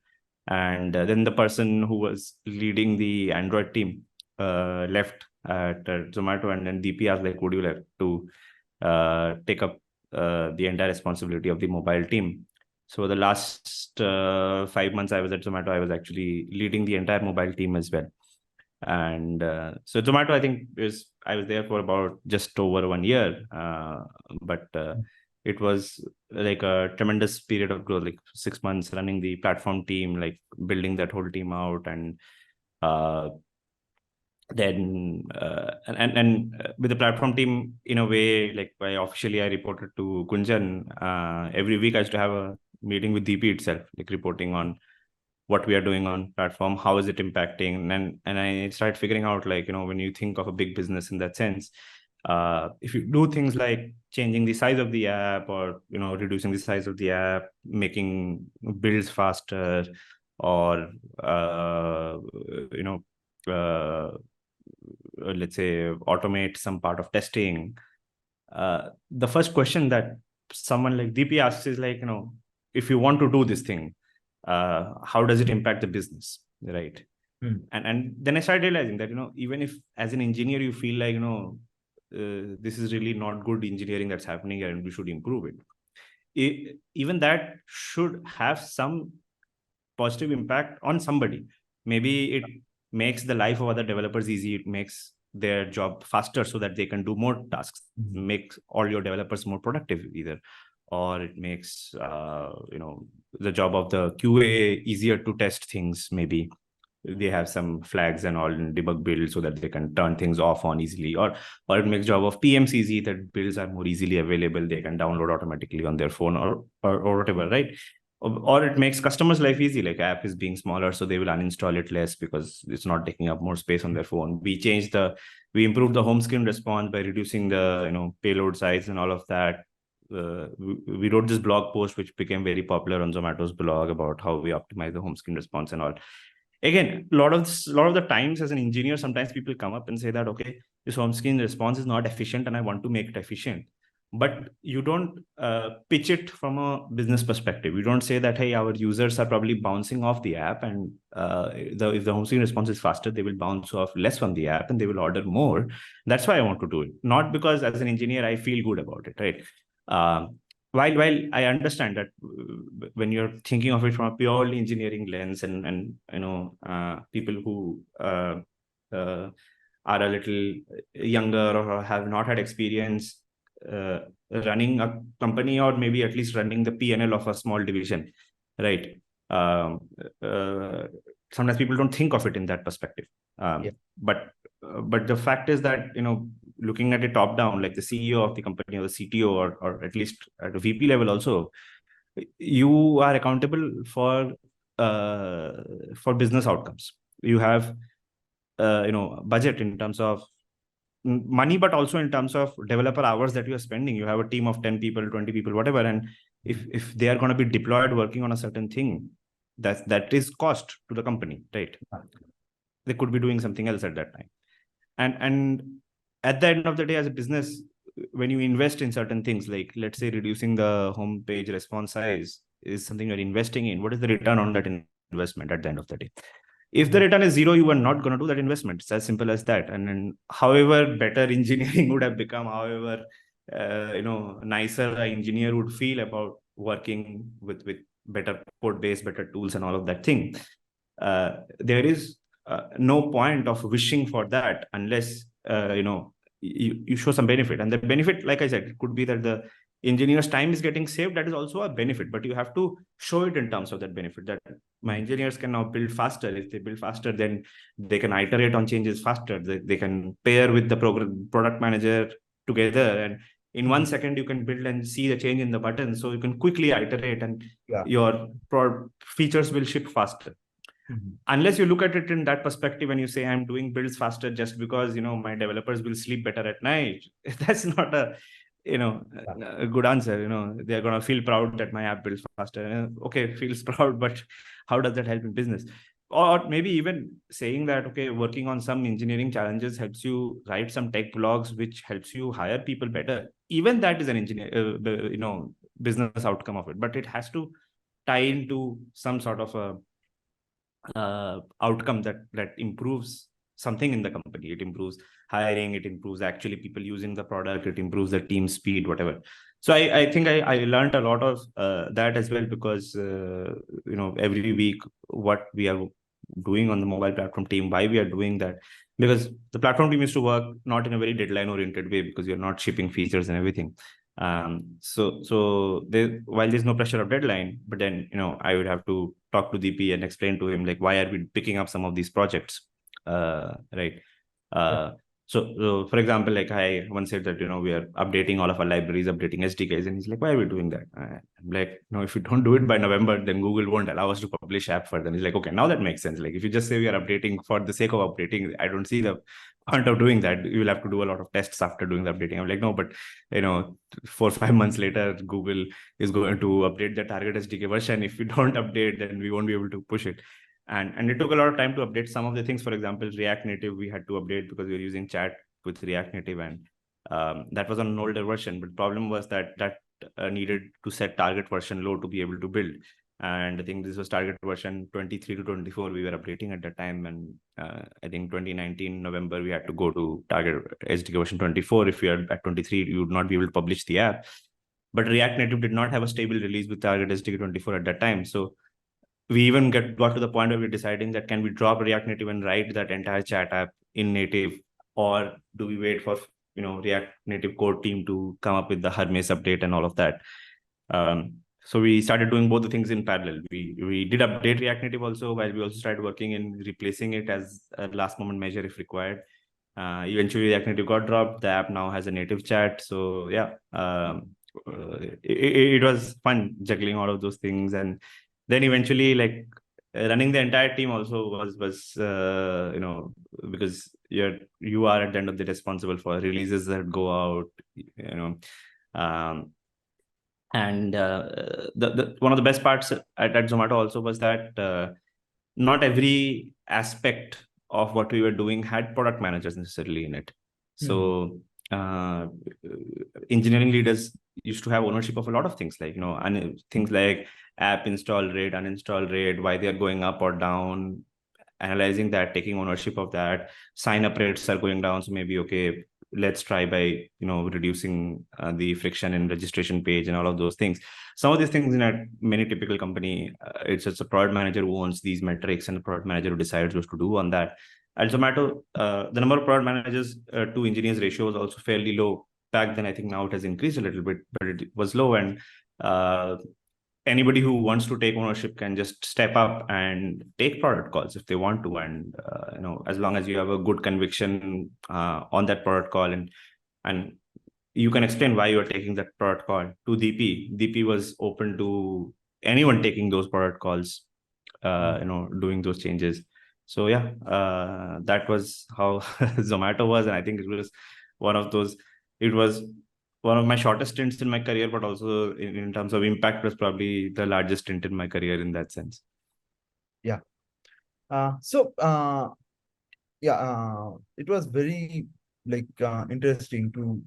And then the person who was leading the Android team left at Zomato, and then DP asked like, would you like to take up the entire responsibility of the mobile team? So the last 5 months I was at Zomato, I was actually leading the entire mobile team as well. And so Zomato, I think I was there for about just over 1 year, but it was like a tremendous period of growth, like 6 months running the platform team, like building that whole team out, and then with the platform team, in a way, like I reported to Gunjan. Every week I used to have a meeting with DP itself, like reporting on what we are doing on platform, how is it impacting, and I started figuring out, like, when you think of a big business in that sense, if you do things like changing the size of the app, or reducing the size of the app, making builds faster, or let's say automate some part of testing, the first question that someone like DP asks is like, if you want to do this thing, how does it impact the business, right? And then I started realizing that even if as an engineer you feel like this is really not good engineering that's happening here and we should improve it, even that should have some positive impact on somebody. Maybe it makes the life of other developers easy, it makes their job faster so that they can do more tasks, makes all your developers more productive either, or it makes the job of the QA easier to test things. Maybe they have some flags and all in debug build so that they can turn things off on easily, or it makes job of PMs easy, that builds are more easily available, they can download automatically on their phone, or whatever, right? Or it makes customers' life easy, like app is being smaller, so they will uninstall it less because it's not taking up more space on their phone. We improved the home screen response by reducing the payload size and all of that. We wrote this blog post which became very popular on Zomato's blog about how we optimize the home screen response and all. Again, a lot of the times as an engineer, sometimes people come up and say that, okay, this home screen response is not efficient and I want to make it efficient. But you don't pitch it from a business perspective. You don't say that, hey, our users are probably bouncing off the app, and if the home screen response is faster, they will bounce off less from the app and they will order more. That's why I want to do it, not because as an engineer I feel good about it, right? While I understand that when you're thinking of it from a purely engineering lens, and people who are a little younger or have not had experience running a company, or maybe at least running the P&L of a small division, right? Sometimes people don't think of it in that perspective. But the fact is that looking at it top down, like the CEO of the company or the CTO, or at least at a VP level also, you are accountable for business outcomes. You have budget in terms of money, but also in terms of developer hours that you are spending. You have a team of 10 people, 20 people, whatever, and if they are going to be deployed working on a certain thing, that is cost to the company, right? They could be doing something else at that time. And at the end of the day, as a business, when you invest in certain things, like let's say reducing the homepage response size is something you're investing in, what is the return on that investment at the end of the day? If the return is zero, you are not going to do that investment. It's as simple as that. And then, however better engineering would have become, however nicer an engineer would feel about working with better code base, better tools, and all of that thing. There is no point of wishing for that unless you show some benefit. And the benefit, like I said, it could be that the engineer's time is getting saved. That is also a benefit, but you have to show it in terms of that benefit, that my engineers can now build faster. If they build faster, then they can iterate on changes faster. They can pair with the product manager together, and in 1 second you can build and see the change in the button, so you can quickly iterate, and your features will ship faster. Unless you look at it in that perspective and you say, I'm doing builds faster just because my developers will sleep better at night, that's not a good answer. They're going to feel proud that my app builds faster. Okay, feels proud, but how does that help in business? Or maybe even saying that, okay, working on some engineering challenges helps you write some tech blogs, which helps you hire people better. Even that is an engineer, business outcome of it, but it has to tie into some sort of a outcome that improves something in the company. It improves hiring, it improves actually people using the product, it improves the team speed, whatever. So I think I learned a lot of that as well, because every week what we are doing on the mobile platform team, why we are doing that, because the platform team used to work not in a very deadline oriented way, because you're not shipping features and everything. So while there's no pressure of deadline, but then I would have to talk to DP and explain to him, like, why are we picking up some of these projects, right? So for example, like I once said that we are updating all of our libraries, updating SDKs, and he's like, why are we doing that? I'm like, if you don't do it by November, then Google won't allow us to publish app further. And he's like, okay, now that makes sense. Like, if you just say we are updating for the sake of updating, I don't see the point of doing that. You will have to do a lot of tests after doing the updating. I'm like, no, but 4 or 5 months later, Google is going to update the target SDK version. If we don't update, then we won't be able to push it. And it took a lot of time to update some of the things. For example, React Native, we had to update because we were using chat with React Native, and that was on an older version. But the problem was that needed to set target version low to be able to build. And I think this was target version 23 to 24 we were updating at that time. And I think 2019 November, we had to go to target SDK version 24. If we are at 23, you would not be able to publish the app. But React Native did not have a stable release with target SDK 24 at that time. So we even got to the point where we're deciding that, can we drop React Native and write that entire chat app in native, or do we wait for React Native core team to come up with the Hermes update and all of that? So we started doing both the things in parallel. We did update React Native also, while we also started working in replacing it as a last moment measure if required. Eventually React Native got dropped. The app now has a native chat. So yeah, it was fun juggling all of those things. And then eventually, like, running the entire team also was because you are at the end of the day responsible for releases that go out, and one of the best parts at Zomato also was that not every aspect of what we were doing had product managers necessarily in it. So engineering leaders used to have ownership of a lot of things, like and things like app install rate, uninstall rate, why they are going up or down, analyzing that, taking ownership of that. Sign up rates are going down, so maybe, okay, let's try by reducing the friction in registration page and all of those things. Some of these things in a many typical company, it's just a product manager who owns these metrics, and the product manager who decides what to do on that. At Zomato, the number of product managers to engineers ratio was also fairly low back then. I think now it has increased a little bit, but it was low. And anybody who wants to take ownership can just step up and take product calls if they want to. And as long as you have a good conviction on that product call, and you can explain why you are taking that product call to DP was open to anyone taking those product calls, doing those changes. So yeah, that was how Zomato was. And I think it was one of my shortest stints in my career, but also in terms of impact was probably the largest stint in my career in that sense.
Yeah. It was very interesting to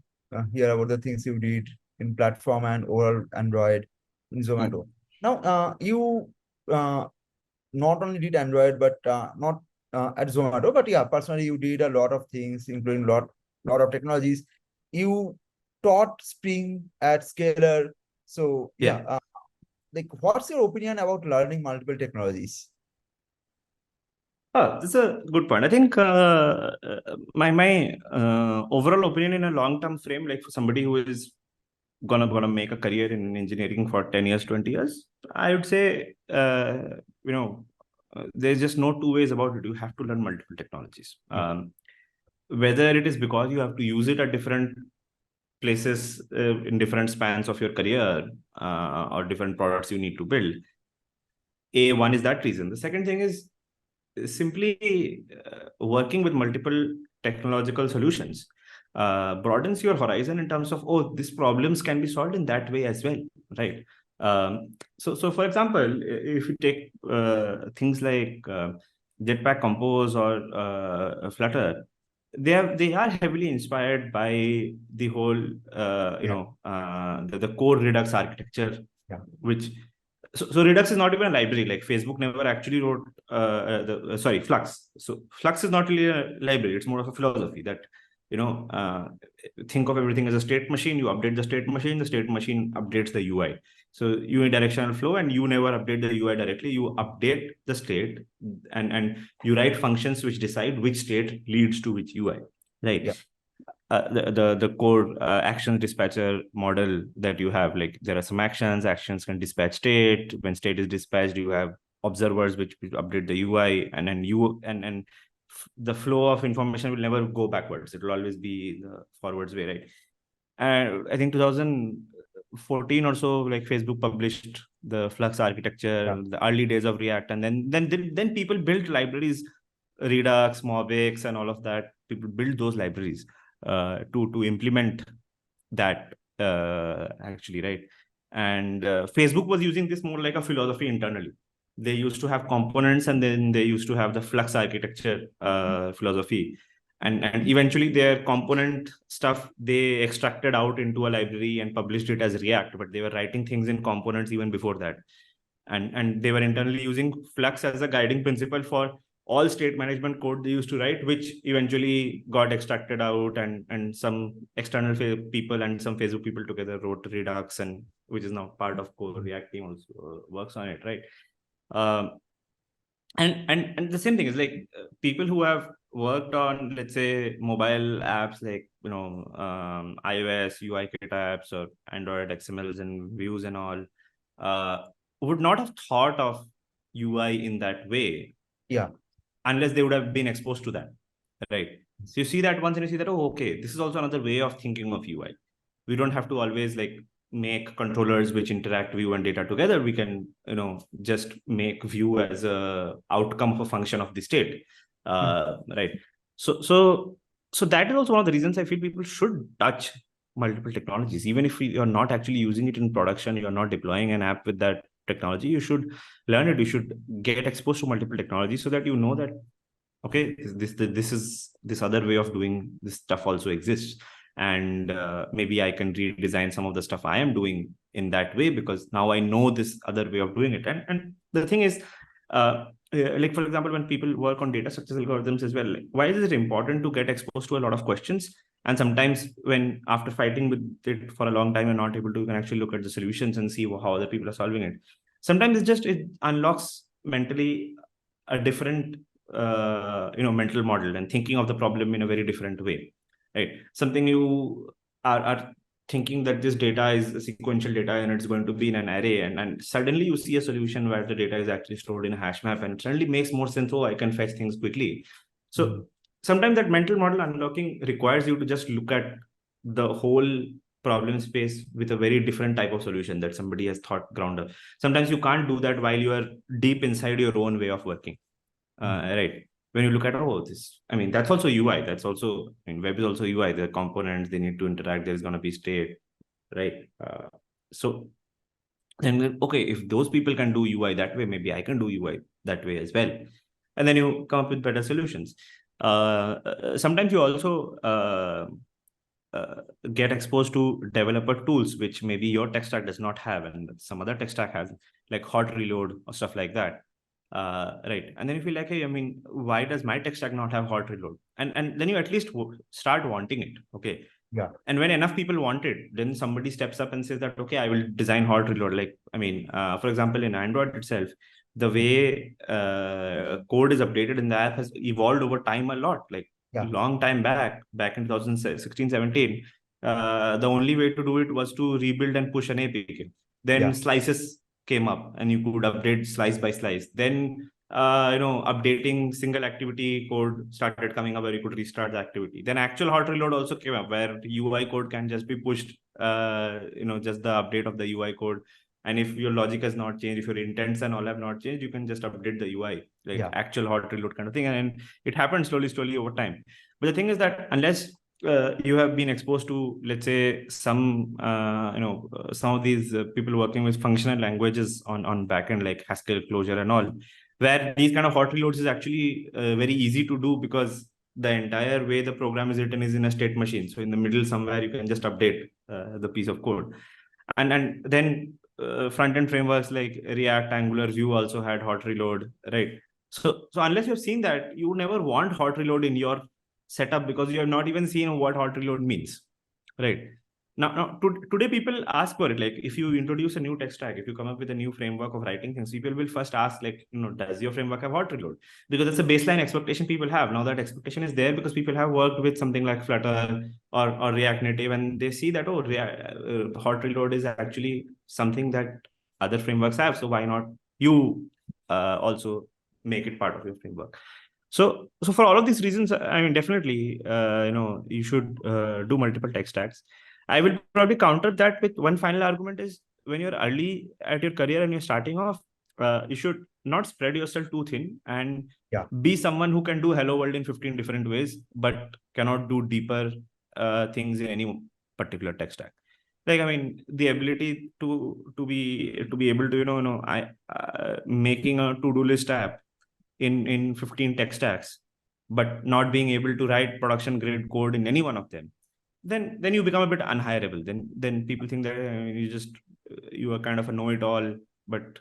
hear about the things you did in platform and overall Android in Zomato. Now, you not only did Android, but not at Zomato, but yeah, personally, you did a lot of things, including lot of technologies. You taught Spring at Scalar. So yeah,
Yeah.
like, what's your opinion about learning multiple technologies?
That's a good point. I think my overall opinion in a long term frame, like for somebody who is gonna make a career in engineering for 10 years, 20 years, I would say there's just no two ways about it. You have to learn multiple technologies. Whether it is because you have to use it at different places in different spans of your career or different products you need to build. One is that reason. The second thing is simply working with multiple technological solutions broadens your horizon in terms of, oh, these problems can be solved in that way as well, right? So for example, if you take things like Jetpack Compose or Flutter, they are heavily inspired by the whole the core Redux architecture,
Yeah.
which so Redux is not even a library. Like Facebook never actually wrote sorry, Flux. So Flux is not really a library. It's more of a philosophy that, you know, think of everything as a state machine. You update the state machine updates the UI. So unidirectional flow, and you never update the UI directly. You update the state, and you write functions which decide which state leads to which UI. Right.
Yeah.
The core actions dispatcher model that you have, like there are some actions can dispatch state. When state is dispatched, you have observers which update the UI, and then the flow of information will never go backwards. It will always be the forwards way, right? And I think 2014 or so, like Facebook published the Flux architecture, the early days of React, and then people built libraries, Redux, Mobix, and all of that. People built those libraries to implement that actually, right? And Facebook was using this more like a philosophy internally. They used to have components, and then they used to have the Flux architecture philosophy, and eventually their component stuff they extracted out into a library and published it as React, but they were writing things in components even before that. And they were internally using Flux as a guiding principle for all state management code they used to write, which eventually got extracted out, and some external people and some Facebook people together wrote Redux, and which is now part of core React team also works on it, right? um, and the same thing is like people who have worked on, let's say, mobile apps, like iOS UI kit apps or Android XMLs and views and all, uh, would not have thought of UI in that way.
Yeah.
Unless they would have been exposed to that, right? So you see that once and you see that, oh, okay, this is also another way of thinking of UI. We don't have to always like make controllers which interact view and data together. We can, just make view as a outcome of a function of the state, right? So that is also one of the reasons I feel people should touch multiple technologies. Even if you're not actually using it in production, you're not deploying an app with that technology, you should learn it. You should get exposed to multiple technologies so that you know that, okay, this other way of doing this stuff also exists, and maybe I can redesign some of the stuff I am doing in that way, because now I know this other way of doing it. And the thing is, like for example, when people work on data structures algorithms as well, like, why is it important to get exposed to a lot of questions? And sometimes when after fighting with it for a long time, you're not able to, you can actually look at the solutions and see how other people are solving it. Sometimes it unlocks mentally a different mental model and thinking of the problem in a very different way, right? Something you are thinking that this data is a sequential data and it's going to be in an array, and suddenly you see a solution where the data is actually stored in a hash map, and it suddenly makes more sense. Oh, I can fetch things quickly. So sometimes that mental model unlocking requires you to just look at the whole problem space with a very different type of solution that somebody has thought ground up. Sometimes you can't do that while you are deep inside your own way of working, right? When you look at, oh, this, I mean, that's also UI. That's also, I mean, web is also UI. The components, they need to interact. There's going to be state, right? So then, okay, if those people can do UI that way, maybe I can do UI that way as well. And then you come up with better solutions. Sometimes you also get exposed to developer tools, which maybe your tech stack does not have, and some other tech stack has, like hot reload or stuff like that. Right. And then you feel like, hey, I mean, why does my tech stack not have hot reload? And then you at least start wanting it. Okay.
Yeah.
And when enough people want it, then somebody steps up and says that, okay, I will design hot reload. Like, I mean, for example, in Android itself, the way code is updated in the app has evolved over time a lot. Like
Yeah.
long time back in 2016, 17, the only way to do it was to rebuild and push an APK. Then
Yeah.
slices came up and you could update slice by slice. Then updating single activity code started coming up where you could restart the activity. Then actual hot reload also came up where UI code can just be pushed, just the update of the UI code. And if your logic has not changed, if your intents and all have not changed, you can just update the UI, like
Yeah.
actual hot reload kind of thing. And it happens slowly over time. But the thing is that unless you have been exposed to, let's say, some of these people working with functional languages on backend like Haskell, Clojure, and all, where these kind of hot reloads is actually very easy to do because the entire way the program is written is in a state machine. So in the middle somewhere you can just update the piece of code, and then front end frameworks like React, Angular, Vue also had hot reload, right? So unless you've seen that, you never want hot reload in your setup because you have not even seen what hot reload means, right? Now today people ask for it. Like if you introduce a new tech stack, if you come up with a new framework of writing things, people will first ask, like, does your framework have hot reload? Because that's a baseline expectation people have. Now that expectation is there because people have worked with something like Flutter or React Native, and they see that, oh, hot reload is actually something that other frameworks have. So why not you also make it part of your framework? So for all of these reasons, I mean, definitely, you should do multiple tech stacks. I will probably counter that with one final argument is when you're early at your career and you're starting off, you should not spread yourself too thin and
Yeah.
be someone who can do hello world in 15 different ways, but cannot do deeper things in any particular tech stack. Like, I mean, the ability to be able to, making a to-do list app in 15 tech stacks, but not being able to write production grade code in any one of them, then you become a bit unhireable. Then people think that you are kind of a know-it-all, but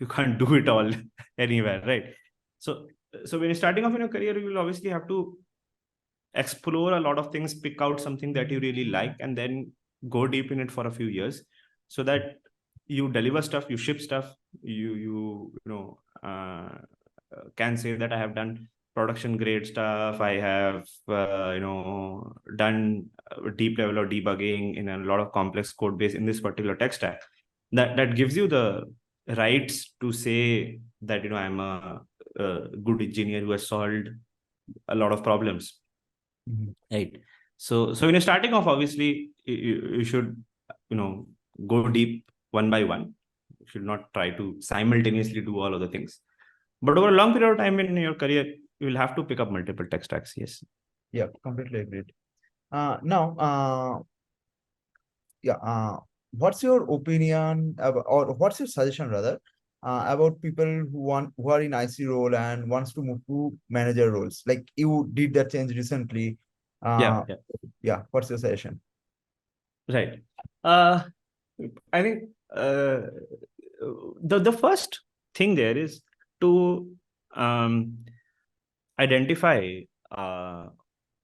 you can't do it all anywhere, right? So when you're starting off in your career, you will obviously have to explore a lot of things, pick out something that you really like, and then go deep in it for a few years, so that you deliver stuff, you ship stuff, can say that I have done production grade stuff. I have done deep level of debugging in a lot of complex code base in this particular tech stack. That gives you the rights to say that I'm a good engineer who has solved a lot of problems.
Mm-hmm.
Right. So when you're starting off, obviously you should go deep one by one. You should not try to simultaneously do all of the things. But over a long period of time in your career, you will have to pick up multiple tech stacks. Yes.
Yeah, completely agreed. Now, what's your opinion about, or what's your suggestion rather, about people who are in IC role and wants to move to manager roles? Like you did that change recently.
Yeah.
Yeah. What's your suggestion?
Right. I think the first thing there is to identify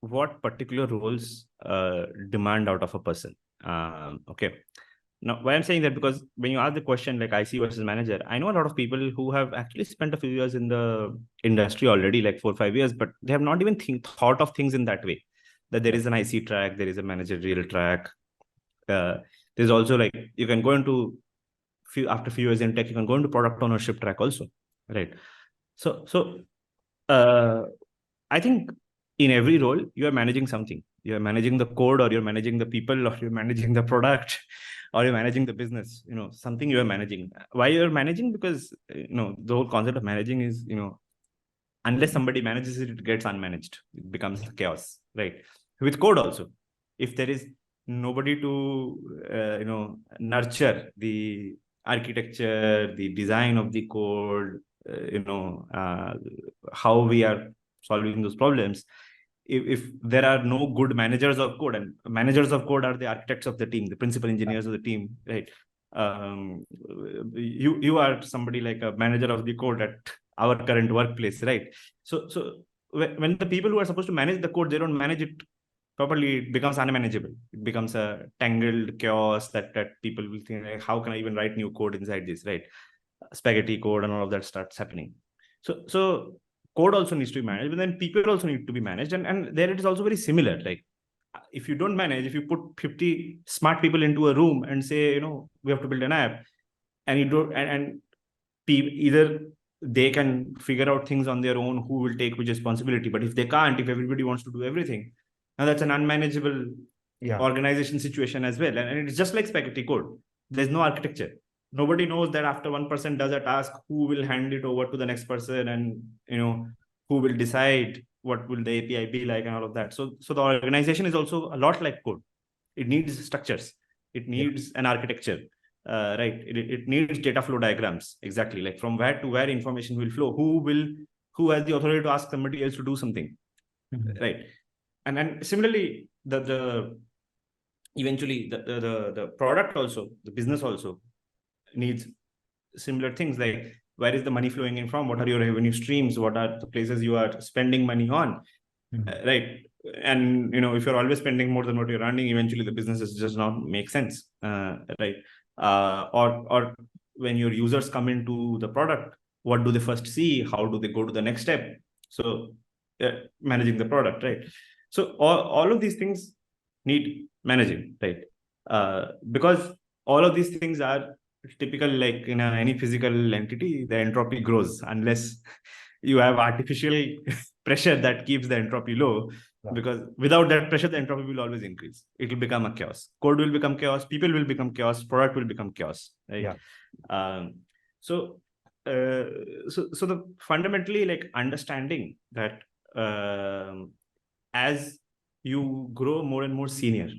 what particular roles demand out of a person. Okay. Now, why I'm saying that, because when you ask the question like IC versus manager, I know a lot of people who have actually spent a few years in the industry already, like 4 or 5 years, but they have not even thought of things in that way. That there is an IC track, there is a managerial track. There's also, like, you can go into after a few years in tech, you can go into product ownership track also, right? So I think in every role you are managing something. You are managing the code, or you're managing the people, or you're managing the product, or you're managing the business. Something you are managing. Why you're managing? Because the whole concept of managing is, unless somebody manages it, it gets unmanaged. It becomes chaos, right? With code also, if there is nobody to nurture the architecture, the design of the code, how we are solving those problems. If there are no good managers of code, and managers of code are the architects of the team, the principal engineers of the team, right? You are somebody like a manager of the code at our current workplace, right? So when the people who are supposed to manage the code, they don't manage it properly, it becomes unmanageable. It becomes a tangled chaos that people will think, like, how can I even write new code inside this, right? Spaghetti code and all of that starts happening. So code also needs to be managed, but then people also need to be managed. And there it is also very similar. Like, if you don't manage, if you put 50 smart people into a room and say, we have to build an app, and you don't, and either they can figure out things on their own, who will take which responsibility. But if they can't, if everybody wants to do everything, now that's an unmanageable organization situation as well. And it's just like spaghetti code. There's no architecture. Nobody knows that after one person does a task, who will hand it over to the next person, and who will decide what will the API be like and all of that. So the organization is also a lot like code. It needs structures. It needs an architecture. Right. It needs data flow diagrams. Exactly. Like from where to where information will flow. Who has the authority to ask somebody else to do something. Right. And then similarly, eventually the product also, the business also needs similar things, like where is the money flowing in from, what are your revenue streams, what are the places you are spending money on, right? And if you're always spending more than what you're earning, eventually the business does not make sense, right? Or when your users come into the product, what do they first see, how do they go to the next step? So managing the product, right? So all of these things need managing, right? Because all of these things are typical, like in any physical entity, the entropy grows unless you have artificial pressure that keeps the entropy low. Because without that pressure, the entropy will always increase. It will become a chaos. Code will become chaos. People will become chaos. Product will become chaos. Right. So the fundamentally, like, understanding that as you grow more and more senior,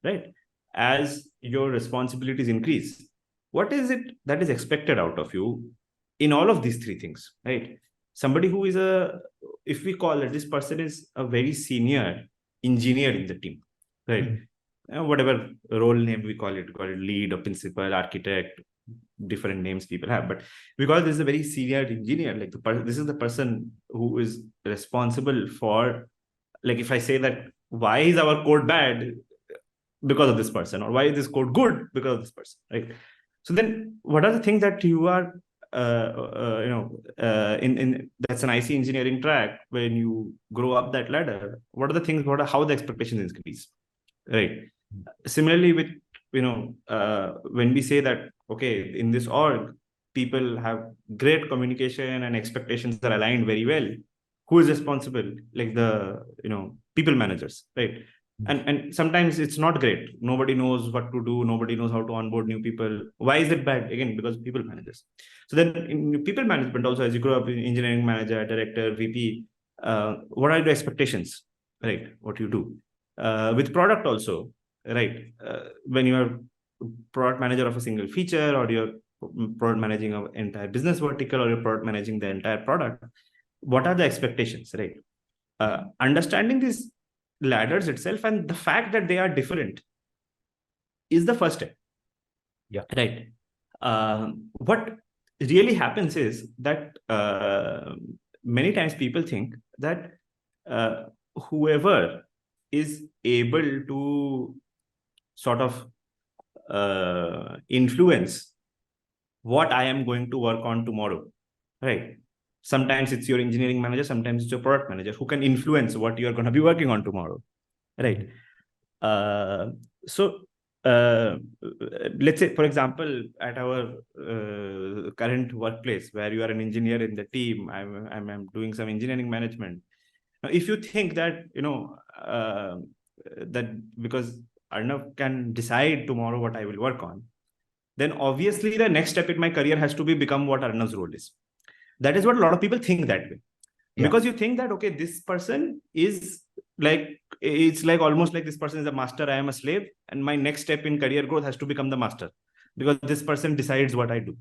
right, as your responsibilities increase, what is it that is expected out of you in all of these three things, right? Somebody who is if we call it, this person is a very senior engineer in the team, right? Whatever role name we call it lead or principal, architect, different names people have, but because this is a very senior engineer, like this is the person who is responsible for, like, if I say that why is our code bad, because of this person, or why is this code good, because of this person, right? So then what are the things that you are in that's an IC engineering track, when you grow up that ladder, what are the things, how the expectations increase, right? Similarly with when we say that, okay, in this org, people have great communication and expectations are aligned very well, who is responsible? Like the people managers, right? And sometimes it's not great. Nobody knows what to do. Nobody knows how to onboard new people. Why is it bad? Again, because people managers. So then in people management also, as you grow up in engineering manager, director, VP, what are the expectations, right? What you do. With product also, right? When you are product manager of a single feature, or you're product managing an entire business vertical, or you're product managing the entire product, what are the expectations, right? Understanding these ladders itself and the fact that they are different is the first step. Right. What really happens is that many times people think that whoever is able to sort of influence what I am going to work on tomorrow, right? Sometimes it's your engineering manager, sometimes it's your product manager who can influence what you're going to be working on tomorrow, right? So let's say, for example, at our current workplace, where you are an engineer in the team, I'm doing some engineering management. Now, if you think that that because Arnav can decide tomorrow what I will work on, then obviously the next step in my career has to be become what Arnav's role is. That is what a lot of people think that way. Because you think that, okay, this person is like, it's like almost like this person is a master, I am a slave, and my next step in career growth has to become the master, because this person decides what I do.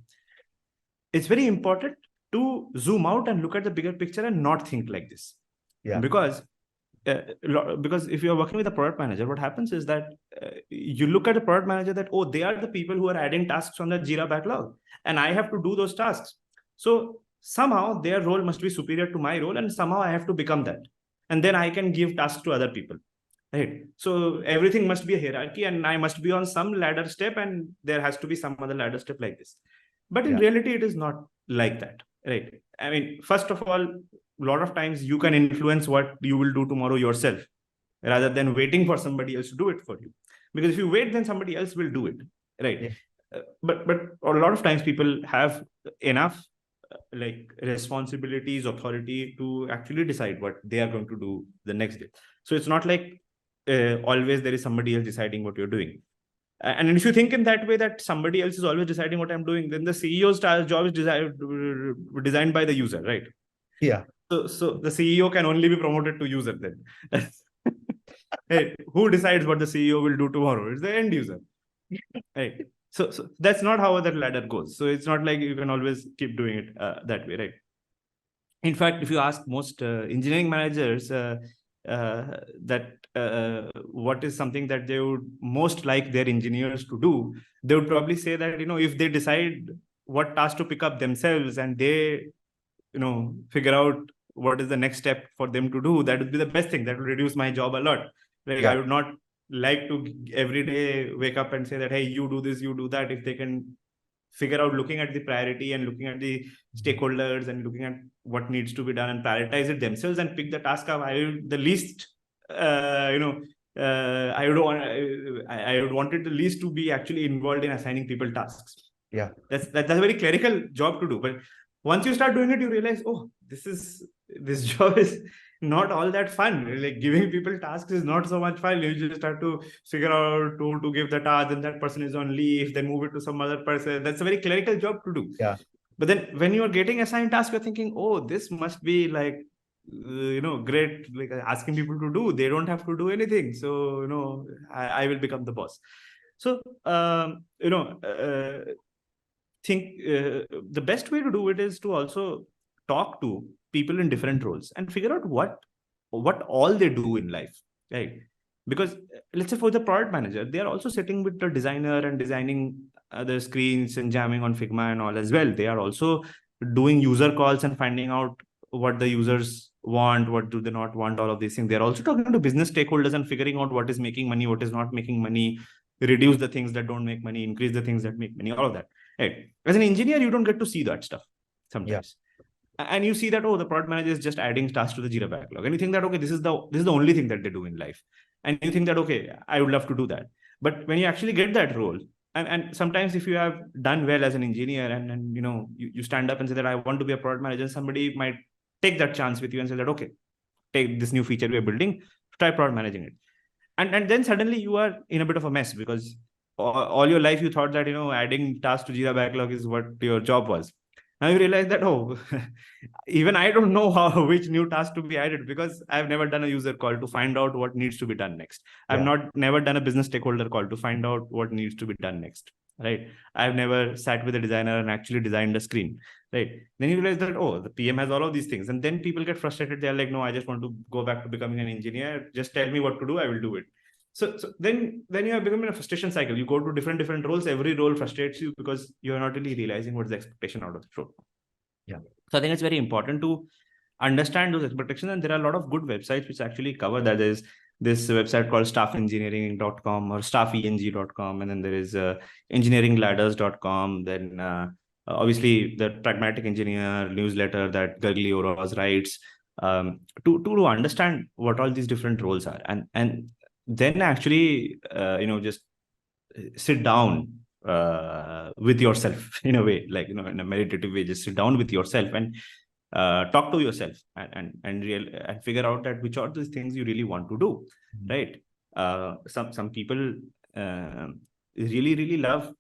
It's very important to zoom out and look at the bigger picture and not think like this. Because if you're working with a product manager, what happens is that you look at the product manager that, oh, they are the people who are adding tasks on the Jira backlog, and I have to do those tasks. So somehow their role must be superior to my role, and somehow I have to become that, and then I can give tasks to other people, right? So everything must be a hierarchy, and I must be on some ladder step, and there has to be some other ladder step like this. But in reality, it is not like that, right? I mean, first of all, a lot of times you can influence what you will do tomorrow yourself, rather than waiting for somebody else to do it for you. Because if you wait, then somebody else will do it, right? But a lot of times people have enough like responsibilities, authority to actually decide what they are going to do the next day. So it's not like always there is somebody else deciding what you're doing. And if you think in that way, that somebody else is always deciding what I'm doing, then the CEO's job is designed by the user, right?
Yeah.
So the CEO can only be promoted to user then. Hey, who decides what the CEO will do tomorrow? It's the end user, right? So that's not how that ladder goes. So it's not like you can always keep doing it that way, right? In fact, if you ask most engineering managers that what is something that they would most like their engineers to do, they would probably say that, if they decide what task to pick up themselves, and they figure out what is the next step for them to do, that would be the best thing. That will reduce my job a lot. Like, I would not like to every day wake up and say that, hey, you do this, you do that. If they can figure out, looking at the priority and looking at the stakeholders and looking at what needs to be done, and prioritize it themselves and pick the task up, I would the least I would want I would want it the least to be actually involved in assigning people tasks. That's a very clerical job to do. But once you start doing it, you realize, oh, this job is not all that fun. Like, giving people tasks is not so much fun. You just have to figure out who to give the task, then that person is on leave, then move it to some other person. That's a very clerical job to do. But then when you are getting assigned task, you're thinking, oh, this must be like, great, like asking people to do. They don't have to do anything. So, I will become the boss. So, think the best way to do it is to also talk to people in different roles and figure out what all they do in life, right? Because let's say for the product manager, they are also sitting with the designer and designing other screens and jamming on Figma and all as well. They are also doing user calls and finding out what the users want, what do they not want, all of these things. They're also talking to business stakeholders and figuring out what is making money, what is not making money, reduce the things that don't make money, increase the things that make money, all of that. Right. As an engineer, you don't get to see that stuff sometimes. And you see that, oh, the product manager is just adding tasks to the Jira backlog. And you think that, okay, this is the only thing that they do in life. And you think that, okay, I would love to do that. But when you actually get that role, and sometimes if you have done well as an engineer, and you stand up and say that I want to be a product manager, somebody might take that chance with you and say that, okay, take this new feature we are building, try product managing it. And then suddenly you are in a bit of a mess, because all your life you thought that adding tasks to Jira backlog is what your job was. Now you realize that, oh, even I don't know which new task to be added, because I've never done a user call to find out what needs to be done next. I've never done a business stakeholder call to find out what needs to be done next, right? I've never sat with a designer and actually designed a screen, right? Then you realize that, oh, the PM has all of these things, and then people get frustrated. They're like, no, I just want to go back to becoming an engineer. Just tell me what to do, I will do it. So then you have become in a frustration cycle. You go to different roles. Every role frustrates you because you're not really realizing what's the expectation out of the role. So I think it's very important to understand those expectations. And there are a lot of good websites which actually cover that. There's this website called staffelengineering.com or staffeng.com. And then there is engineeringladders.com. Then obviously the Pragmatic Engineer newsletter that Gurley Oroz writes, to understand what all these different roles are. And then actually, just sit down with yourself in a way, like, in a meditative way, just sit down with yourself and talk to yourself and figure out that which are these things you really want to do, right? Some people really love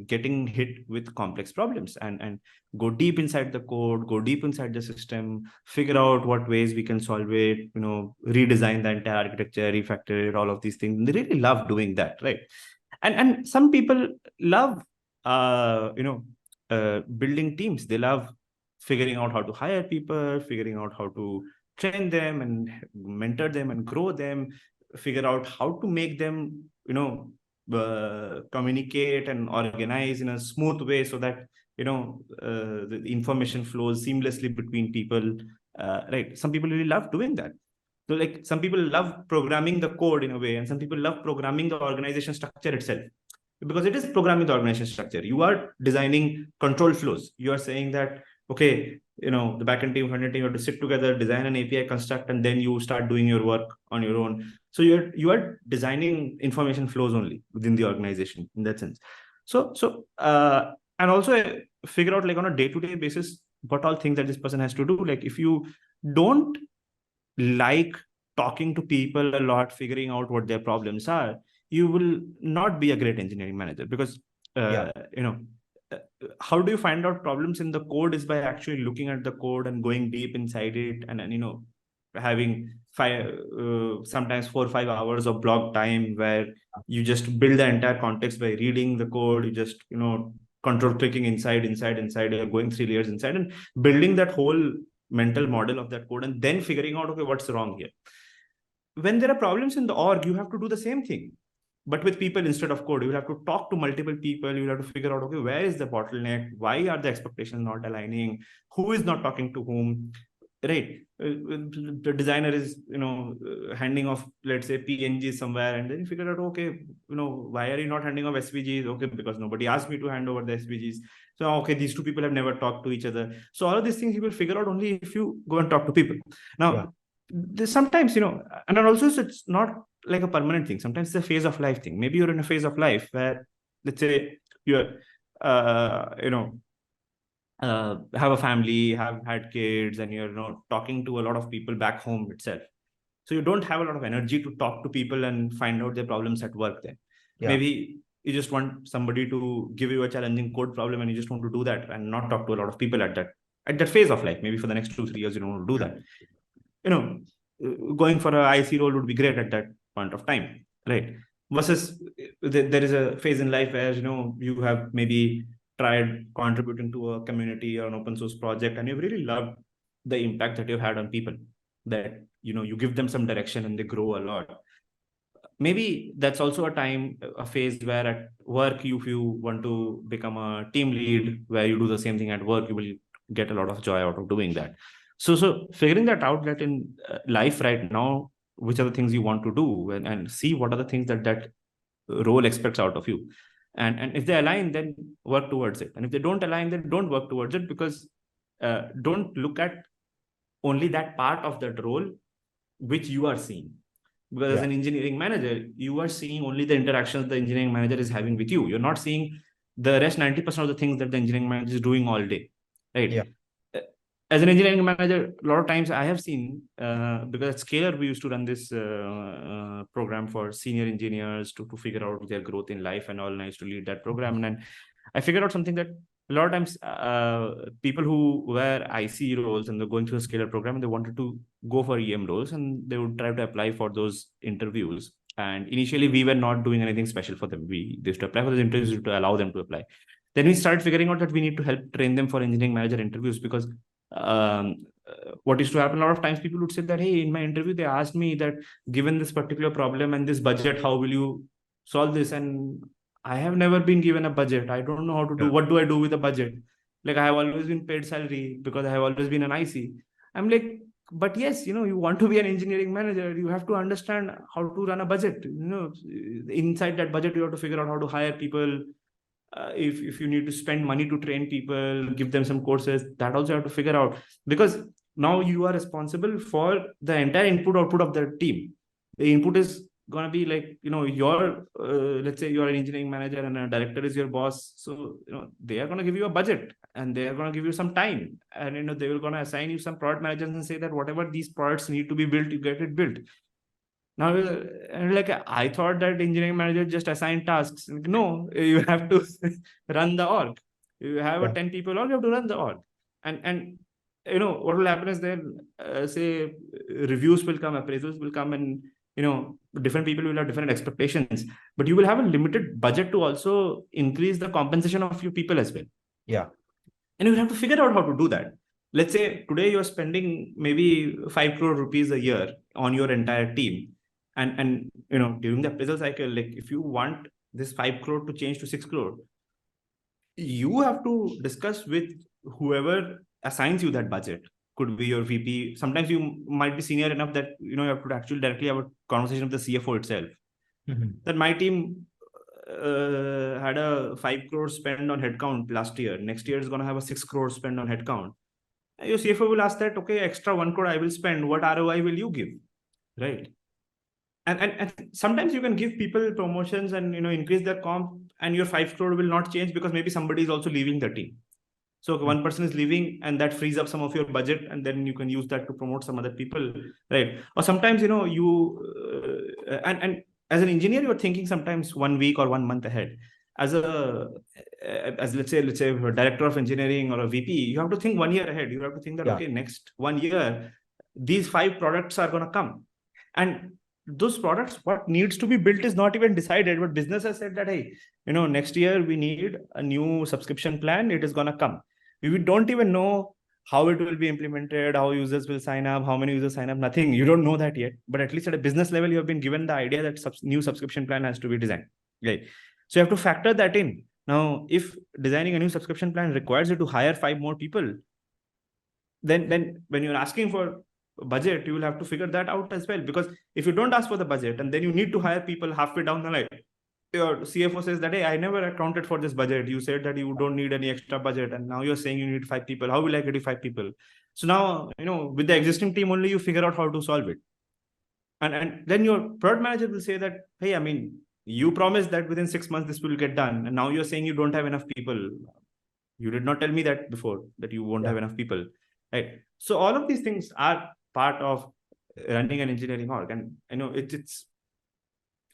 getting hit with complex problems and go deep inside the code, go deep inside the system, figure out what ways we can solve it, redesign the entire architecture, refactor it, all of these things. They really love doing that, right? And some people love building teams. They love figuring out how to hire people, figuring out how to train them and mentor them and grow them, figure out how to make them communicate and organize in a smooth way so that the information flows seamlessly between people, right? Some people really love doing that. So like some people love programming the code in a way, and some people love programming the organization structure itself, because it is programming the organization structure. You are designing control flows. You are saying that, okay, the backend team, front end team have to sit together, design an API construct, and then you start doing your work on your own. So you are designing information flows only within the organization in that sense. And also figure out like on a day-to-day basis what all things that this person has to do. Like if you don't like talking to people a lot, figuring out what their problems are, you will not be a great engineering manager, because
Yeah.
how do you find out problems in the code is by actually looking at the code and going deep inside it, and having sometimes 4 or 5 hours of block time where you just build the entire context by reading the code. You just control clicking inside, you're going 3 layers inside and building that whole mental model of that code, and then figuring out, okay, what's wrong here. When there are problems in the org, you have to do the same thing, but with people instead of code. You will have to talk to multiple people. You will have to figure out, okay, where is the bottleneck? Why are the expectations not aligning? Who is not talking to whom? Right. The designer is, handing off, let's say, PNGs somewhere, and then you figure out, okay, why are you not handing off SVGs? Okay, because nobody asked me to hand over the SVGs. So, okay, these two people have never talked to each other. So all of these things you will figure out only if you go and talk to people. Now, sometimes, and also it's not like a permanent thing. Sometimes it's a phase of life thing. Maybe you're in a phase of life where, let's say, you're, have a family, have had kids, and you're talking to a lot of people back home itself. So you don't have a lot of energy to talk to people and find out their problems at work then. Maybe you just want somebody to give you a challenging code problem, and you just want to do that and not talk to a lot of people at that phase of life. Maybe for the next 2-3 years you don't want to do that. Going for a IC role would be great at that point of time, right? Versus there is a phase in life where you have maybe tried contributing to a community or an open source project, and you've really loved the impact that you've had on people, that you give them some direction and they grow a lot. Maybe that's also a phase where at work, if you want to become a team lead where you do the same thing at work, you will get a lot of joy out of doing that. So figuring that out, that in life right now, which are the things you want to do, and see what are the things that role expects out of you. And if they align, then work towards it. And if they don't align, then don't work towards it, because don't look at only that part of that role which you are seeing. Because as an engineering manager, you are seeing only the interactions the engineering manager is having with you. You're not seeing the rest 90% of the things that the engineering manager is doing all day, right? As an engineering manager, a lot of times I have seen, because at Scalar, we used to run this program for senior engineers to figure out their growth in life and all, and I used to lead that program. And then I figured out something, that a lot of times people who were IC roles and they're going through a Scalar program and they wanted to go for EM roles, and they would try to apply for those interviews. And initially, we were not doing anything special for them. They used to apply for those interviews to allow them to apply. Then we started figuring out that we need to help train them for engineering manager interviews, because what used to happen a lot of times, people would say that, hey, in my interview they asked me that, given this particular problem and this budget, how will you solve this? And I have never been given a budget. I don't know how to do. What do I do with a budget? Like, I have always been paid salary because I have always been an IC. I'm like, but yes, you want to be an engineering manager, you have to understand how to run a budget. Inside that budget, you have to figure out how to hire people. If you need to spend money to train people, give them some courses, that also you have to figure out, because now you are responsible for the entire input output of the team. The input is going to be like, your let's say you are an engineering manager and a director is your boss. So they are going to give you a budget, and they are going to give you some time, and they will going to assign you some product managers and say that whatever these products need to be built, you get it built. Now, like, I thought that engineering manager just assign tasks. No, you have to run the org. You have a 10 people org, you have to run the org. And what will happen is then, say, reviews will come, appraisals will come, and different people will have different expectations. But you will have a limited budget to also increase the compensation of your people as well. And you have to figure out how to do that. Let's say today you're spending maybe 5 crore rupees a year on your entire team. And during the appraisal cycle, like, if you want this 5 crore to change to 6 crore, you have to discuss with whoever assigns you that budget. Could be your VP. Sometimes you might be senior enough that you have to actually directly have a conversation with the CFO itself. That my team had a 5 crore spend on headcount last year. Next year is going to have a 6 crore spend on headcount. Your CFO will ask that, okay, extra 1 crore I will spend. What ROI will you give? Right. And sometimes you can give people promotions and increase their comp, and your 5 crore will not change because maybe somebody is also leaving the team. So one person is leaving, and that frees up some of your budget, and then you can use that to promote some other people, right? Or sometimes and as an engineer, you're thinking sometimes 1 week or 1 month ahead. As let's say a director of engineering or a VP, you have to think 1 year ahead. You have to think that okay, next 1 year, these 5 products are going to come, and those products, what needs to be built is not even decided, but business has said that, hey, next year we need a new subscription plan. It is going to come. We don't even know how it will be implemented, how users will sign up, how many users sign up, nothing. You don't know that yet. But at least at a business level, you have been given the idea that new subscription plan has to be designed. Okay. So you have to factor that in. Now, if designing a new subscription plan requires you to hire 5 more people, then when you're asking for budget, you will have to figure that out as well. Because if you don't ask for the budget and then you need to hire people halfway down the line, your CFO says that, hey, I never accounted for this budget. You said that you don't need any extra budget, and now you're saying you need 5 people. How will I get you 5 people? So now, with the existing team only, you figure out how to solve it. And then your product manager will say that, hey, I mean, you promised that within 6 months this will get done, and now you're saying you don't have enough people. You did not tell me that before, that you won't have enough people, right? So all of these things are part of running an engineering org, and it's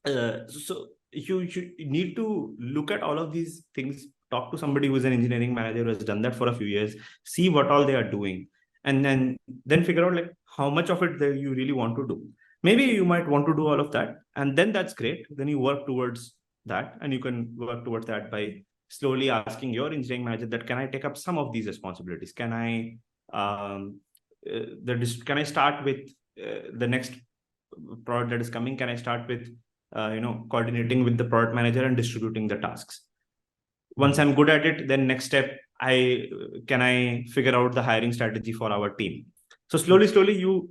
so you need to look at all of these things, talk to somebody who is an engineering manager who has done that for a few years, see what all they are doing, and then figure out like how much of it that you really want to do. Maybe you might want to do all of that, and then that's great. Then you work towards that, and you can work towards that by slowly asking your engineering manager that, can I take up some of these responsibilities? Can I can I start with the next product that is coming? Can I start with coordinating with the product manager and distributing the tasks? Once I'm good at it, then next step, can I figure out the hiring strategy for our team? So slowly you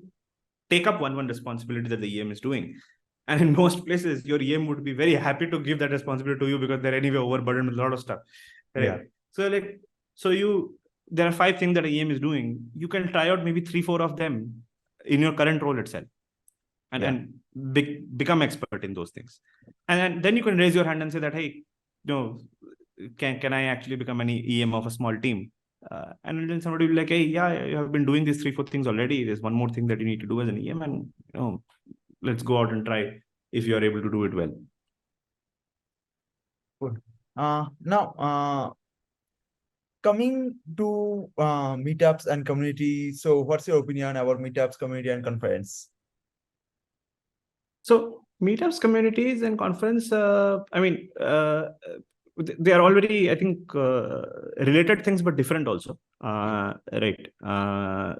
take up one responsibility that the EM is doing. And in most places, your EM would be very happy to give that responsibility to you because they're anyway overburdened with a lot of stuff. Right? Yeah. So there are 5 things that a EM is doing. You can try out maybe 3-4 of them in your current role itself, and become expert in those things. And then you can raise your hand and say that, hey, can I actually become an EM of a small team? And then somebody will be like, hey, yeah, you have been doing these 3-4 things already. There's one more thing that you need to do as an EM, and let's go out and try if you are able to do it well.
Good. Now, coming to meetups and community. So what's your opinion about meetups, community, and conference?
So meetups, communities, and conference, they are already, I think, related things, but different also. Right.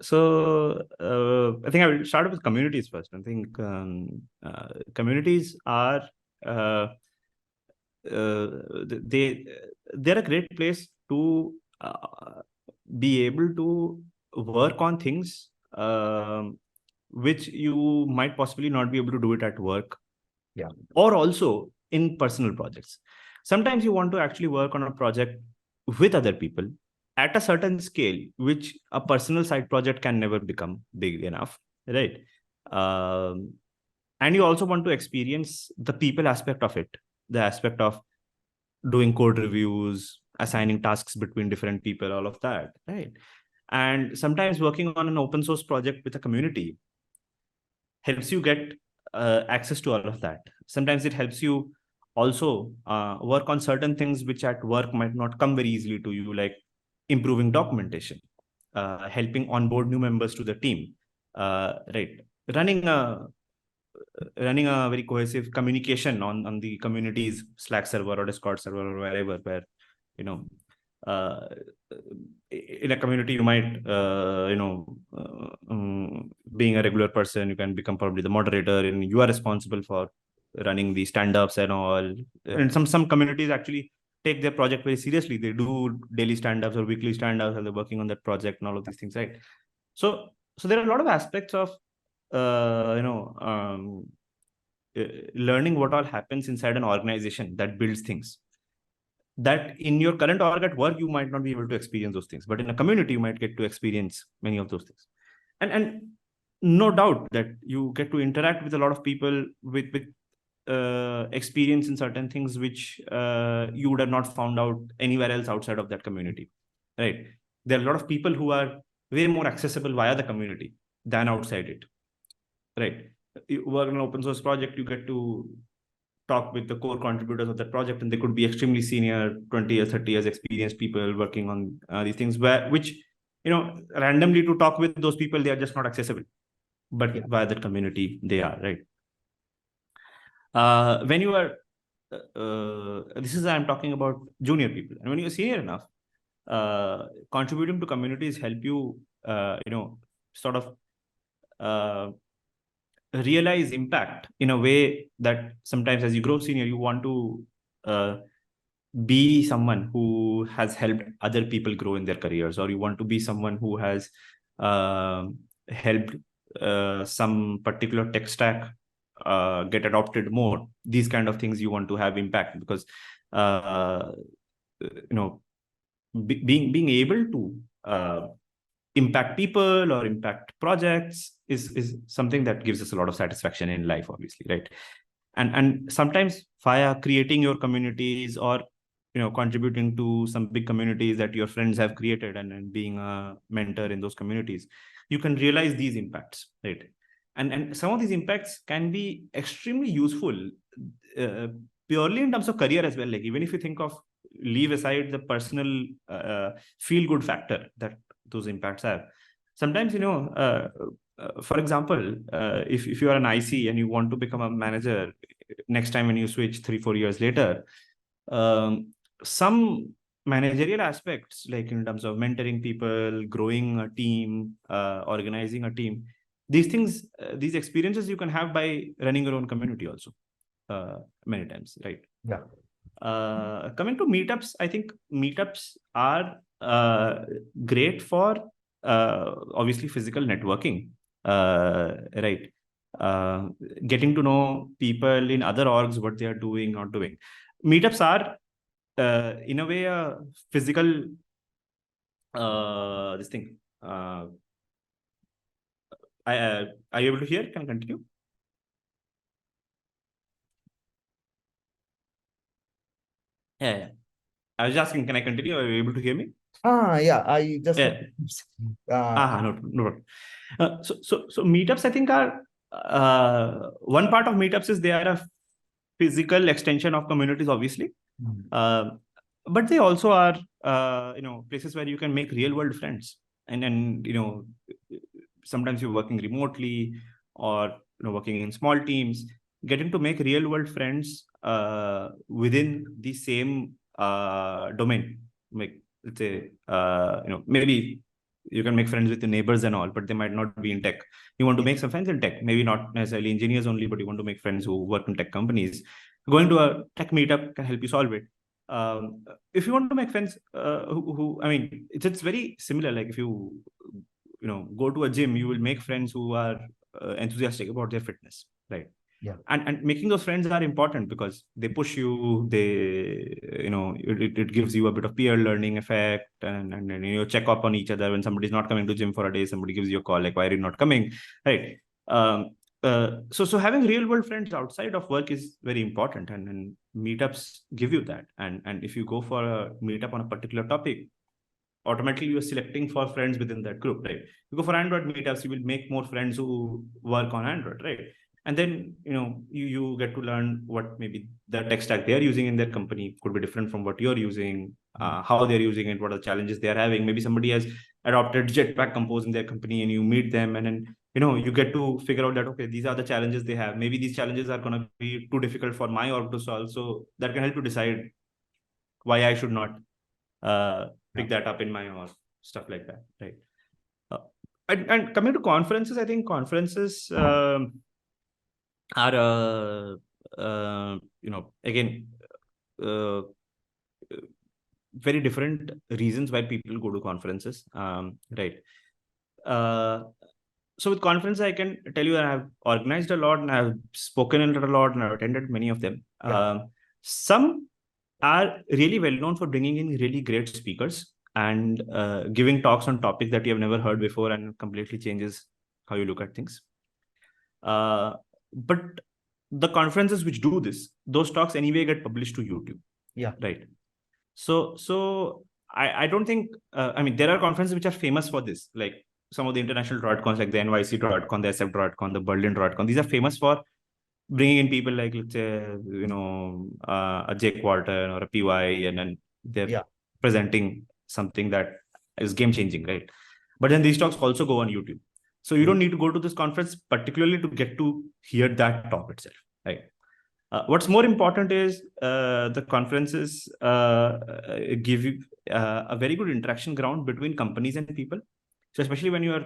So I think I will start with communities first. I think communities are they're a great place to be able to work on things which you might possibly not be able to do it at work.
Yeah.
Or also in personal projects. Sometimes you want to actually work on a project with other people at a certain scale, which a personal side project can never become big enough, right? And you also want to experience the people aspect of it, the aspect of doing code reviews, assigning tasks between different people, all of that, right? And sometimes working on an open source project with a community helps you get access to all of that. Sometimes it helps you also work on certain things which at work might not come very easily to you, like improving documentation, helping onboard new members to the team, right? Running a very cohesive communication on the community's Slack server or Discord server or wherever, where, in a community, you might, being a regular person, you can become probably the moderator, and you are responsible for running the stand-ups and all. And some communities actually take their project very seriously. They do daily stand-ups or weekly stand-ups, and they're working on that project and all of these things, right? So there are a lot of aspects of learning what all happens inside an organization that builds things, that in your current org at work you might not be able to experience those things, but in a community you might get to experience many of those things. And no doubt that you get to interact with a lot of people with experience in certain things which you would have not found out anywhere else outside of that community, right? There are a lot of people who are way more accessible via the community than outside it, right? You work on an open source project, you get to talk with the core contributors of that project, and they could be extremely senior, 20 years, 30 years experienced people working on these things, which randomly to talk with those people, they are just not accessible, but via that community they are, right? When you are I'm talking about junior people, and when you're senior enough, contributing to communities help you sort of realize impact in a way that sometimes as you grow senior, you want to be someone who has helped other people grow in their careers, or you want to be someone who has helped some particular tech stack get adopted more. These kind of things you want to have impact, because being able to impact people or impact projects is something that gives us a lot of satisfaction in life, obviously, right? And sometimes via creating your communities, or contributing to some big communities that your friends have created, and being a mentor in those communities, you can realize these impacts, right? And some of these impacts can be extremely useful purely in terms of career as well. Like, even if you think of, leave aside the personal feel good factor that those impacts have, sometimes for example, if you are an IC and you want to become a manager next time when you switch 3-4 years later, some managerial aspects, like in terms of mentoring people, growing a team, organizing a team, these things, these experiences you can have by running your own community also, many times, right?
Yeah.
Coming to meetups, I think meetups are great for obviously physical networking, right? Getting to know people in other orgs, what they are doing, not doing. Meetups are in a way a physical this thing. Are you able to hear? Can I continue? Yeah. I was asking, can I continue? Are you able to hear me?
Yeah. I just.
Yeah. No. So meetups, I think, are one part of meetups is they are a physical extension of communities, obviously, but they also are places where you can make real world friends, and sometimes you're working remotely, or working in small teams, getting to make real world friends within the same domain. Like, let's say, maybe you can make friends with your neighbors and all, but they might not be in tech. You want to make some friends in tech, maybe not necessarily engineers only, but you want to make friends who work in tech companies. Going to a tech meetup can help you solve it. If you want to make friends I mean, it's very similar. Like, if you go to a gym, you will make friends who are enthusiastic about their fitness, right?
Yeah.
And making those friends are important because they push you, it gives you a bit of peer learning effect, and check up on each other. When somebody's not coming to gym for a day, somebody gives you a call like, why are you not coming, right? So having real world friends outside of work is very important, and meetups give you that. And if you go for a meetup on a particular topic, automatically you're selecting for friends within that group, right? You go for Android meetups, you will make more friends who work on Android, right? And then you get to learn what maybe the tech stack they are using in their company could be different from what you're using, how they're using it, what are the challenges they are having. Maybe somebody has adopted Jetpack Compose in their company, and you meet them, and then you get to figure out that, okay, these are the challenges they have. Maybe these challenges are going to be too difficult for my org to solve, so that can help you decide why I should not pick that up in my org, stuff like that, right? And coming to conferences, I think conferences are again very different reasons why people go to conferences. Right. So with conference, I can tell you I have organized a lot and I've spoken in a lot and I've attended many of them. Some are really well known for bringing in really great speakers and giving talks on topics that you have never heard before and completely changes how you look at things. But the conferences which do this, those talks anyway get published to YouTube. Right. So I don't think, I mean, there are conferences which are famous for this, like some of the international DroidCons, like the NYC DroidCon, the SF DroidCon, the Berlin DroidCon. These are famous for bringing in people like, let's say, a Jake Walton or a PY, and then they're presenting something that is game changing, right? But then these talks also go on YouTube. So you don't need to go to this conference particularly to get to hear that talk itself, right? What's more important is the conferences give you a very good interaction ground between companies and people. So especially when you are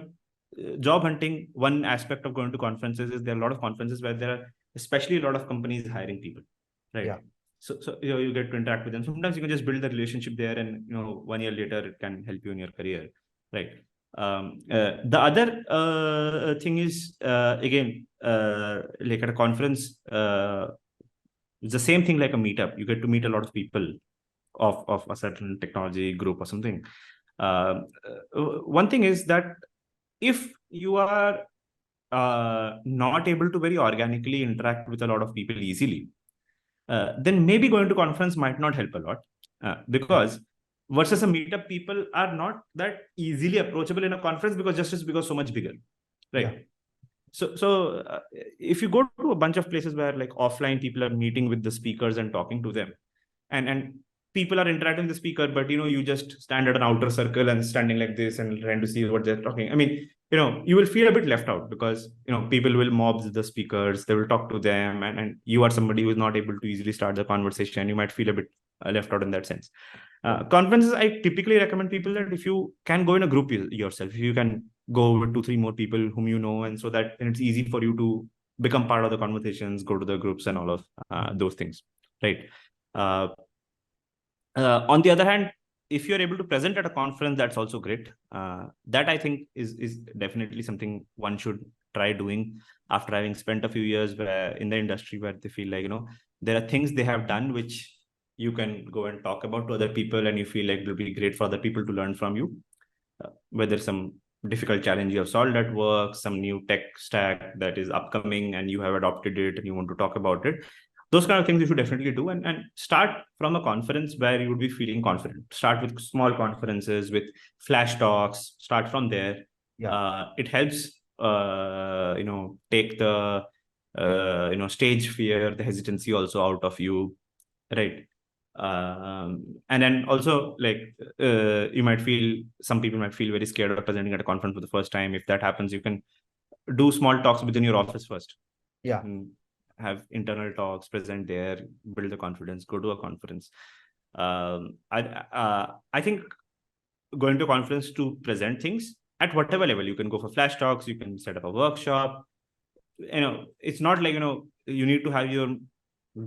job hunting, one aspect of going to conferences is there are a lot of conferences where there are especially a lot of companies hiring people, right? So you get to interact with them. Sometimes you can just build the relationship there, and 1 year later it can help you in your career, right? The other thing is again, like at a conference, it's the same thing like a meetup. You get to meet a lot of people of a certain technology group or something. One thing is that if you are not able to very organically interact with a lot of people easily, then maybe going to conference might not help a lot, because versus a meetup, people are not that easily approachable in a conference because so much bigger, right? So if you go to a bunch of places where like offline people are meeting with the speakers and talking to them, and people are interacting with the speaker, but you just stand at an outer circle and standing like this and trying to see what they're talking. I mean, you will feel a bit left out because people will mob the speakers, they will talk to them, and you are somebody who is not able to easily start the conversation. You might feel a bit left out in that sense. Conferences, I typically recommend people that if you can go in a group yourself, if you can go with 2-3 more people whom you know, and so that it's easy for you to become part of the conversations, go to the groups and all of those things, right? On the other hand, if you're able to present at a conference, that's also great. That I think is definitely something one should try doing after having spent a few years in the industry, where they feel like there are things they have done which you can go and talk about to other people, and you feel like it will be great for other people to learn from you. Whether some difficult challenge you have solved at work, some new tech stack that is upcoming and you have adopted it and you want to talk about it. Those kind of things you should definitely do, and start from a conference where you would be feeling confident. Start with small conferences with flash talks. Start from there. It helps, take the, stage fear, the hesitancy also out of you, right? And then also like some people might feel very scared of presenting at a conference for the first time. If that happens, you can do small talks within your office first. Have internal talks, present there, build the confidence, go to a conference. I think going to a conference to present things at whatever level, you can go for flash talks, you can set up a workshop. It's not like you need to have your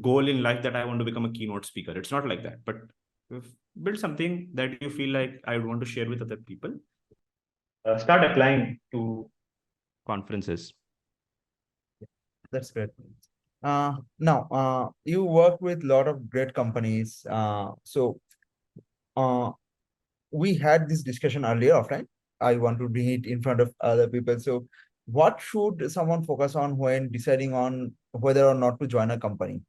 goal in life that I want to become a keynote speaker. It's not like that, but build something that you feel like I would want to share with other people. Start applying to conferences.
That's great. Now, you work with a lot of great companies. So we had this discussion earlier offline. I want to bring it in front of other people. So what should someone focus on when deciding on whether or not to join a company?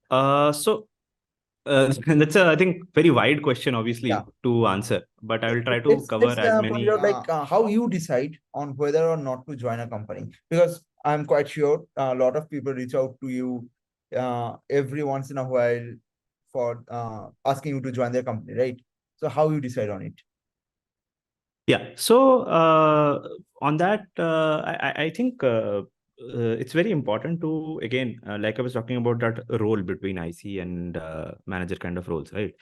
That's a, I think, very wide question, obviously, to answer, but I will try to cover as many.
How you decide on whether or not to join a company, because I'm quite sure a lot of people reach out to you every once in a while for asking you to join their company, right? So how you decide on it?
Yeah. So on that, I think it's very important to, again, like I was talking about that role between IC and manager kind of roles, right?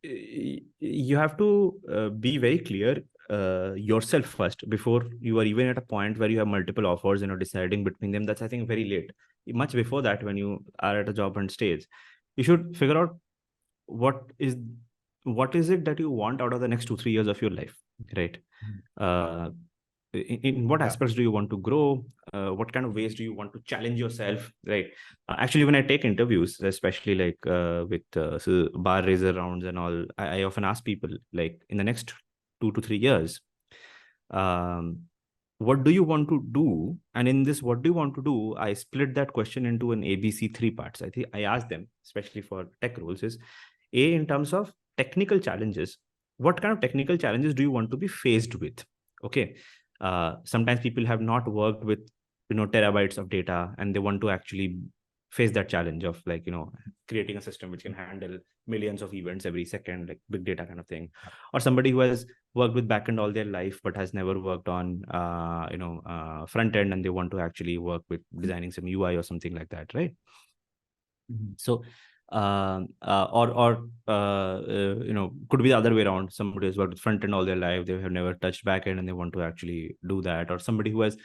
You have to be very clear yourself first before you are even at a point where you have multiple offers, deciding between them. That's, I think, very late. Much before that, when you are at a job hunt stage, you should figure out what is it that you want out of the next 2-3 years of your life, right? uh, in what aspects do you want to grow? What kind of ways do you want to challenge yourself, right? Actually, when I take interviews, especially like with so bar raiser rounds and all, I often ask people, like, in the next 2 to 3 years, um, what do you want to do? And in this, what do you want to do, I split that question into an ABC 3 parts. I think I ask them, especially for tech roles, is A, in terms of technical challenges, what kind of technical challenges do you want to be faced with? Okay. Sometimes people have not worked with, terabytes of data, and they want to actually face that challenge of, like, creating a system which can handle millions of events every second, like big data kind of thing. Or somebody who has worked with backend all their life but has never worked on front end, and they want to actually work with designing some UI or something like that, right? So could be the other way around. Somebody has worked with front end all their life, they have never touched back end, and they want to actually do that. Or somebody who has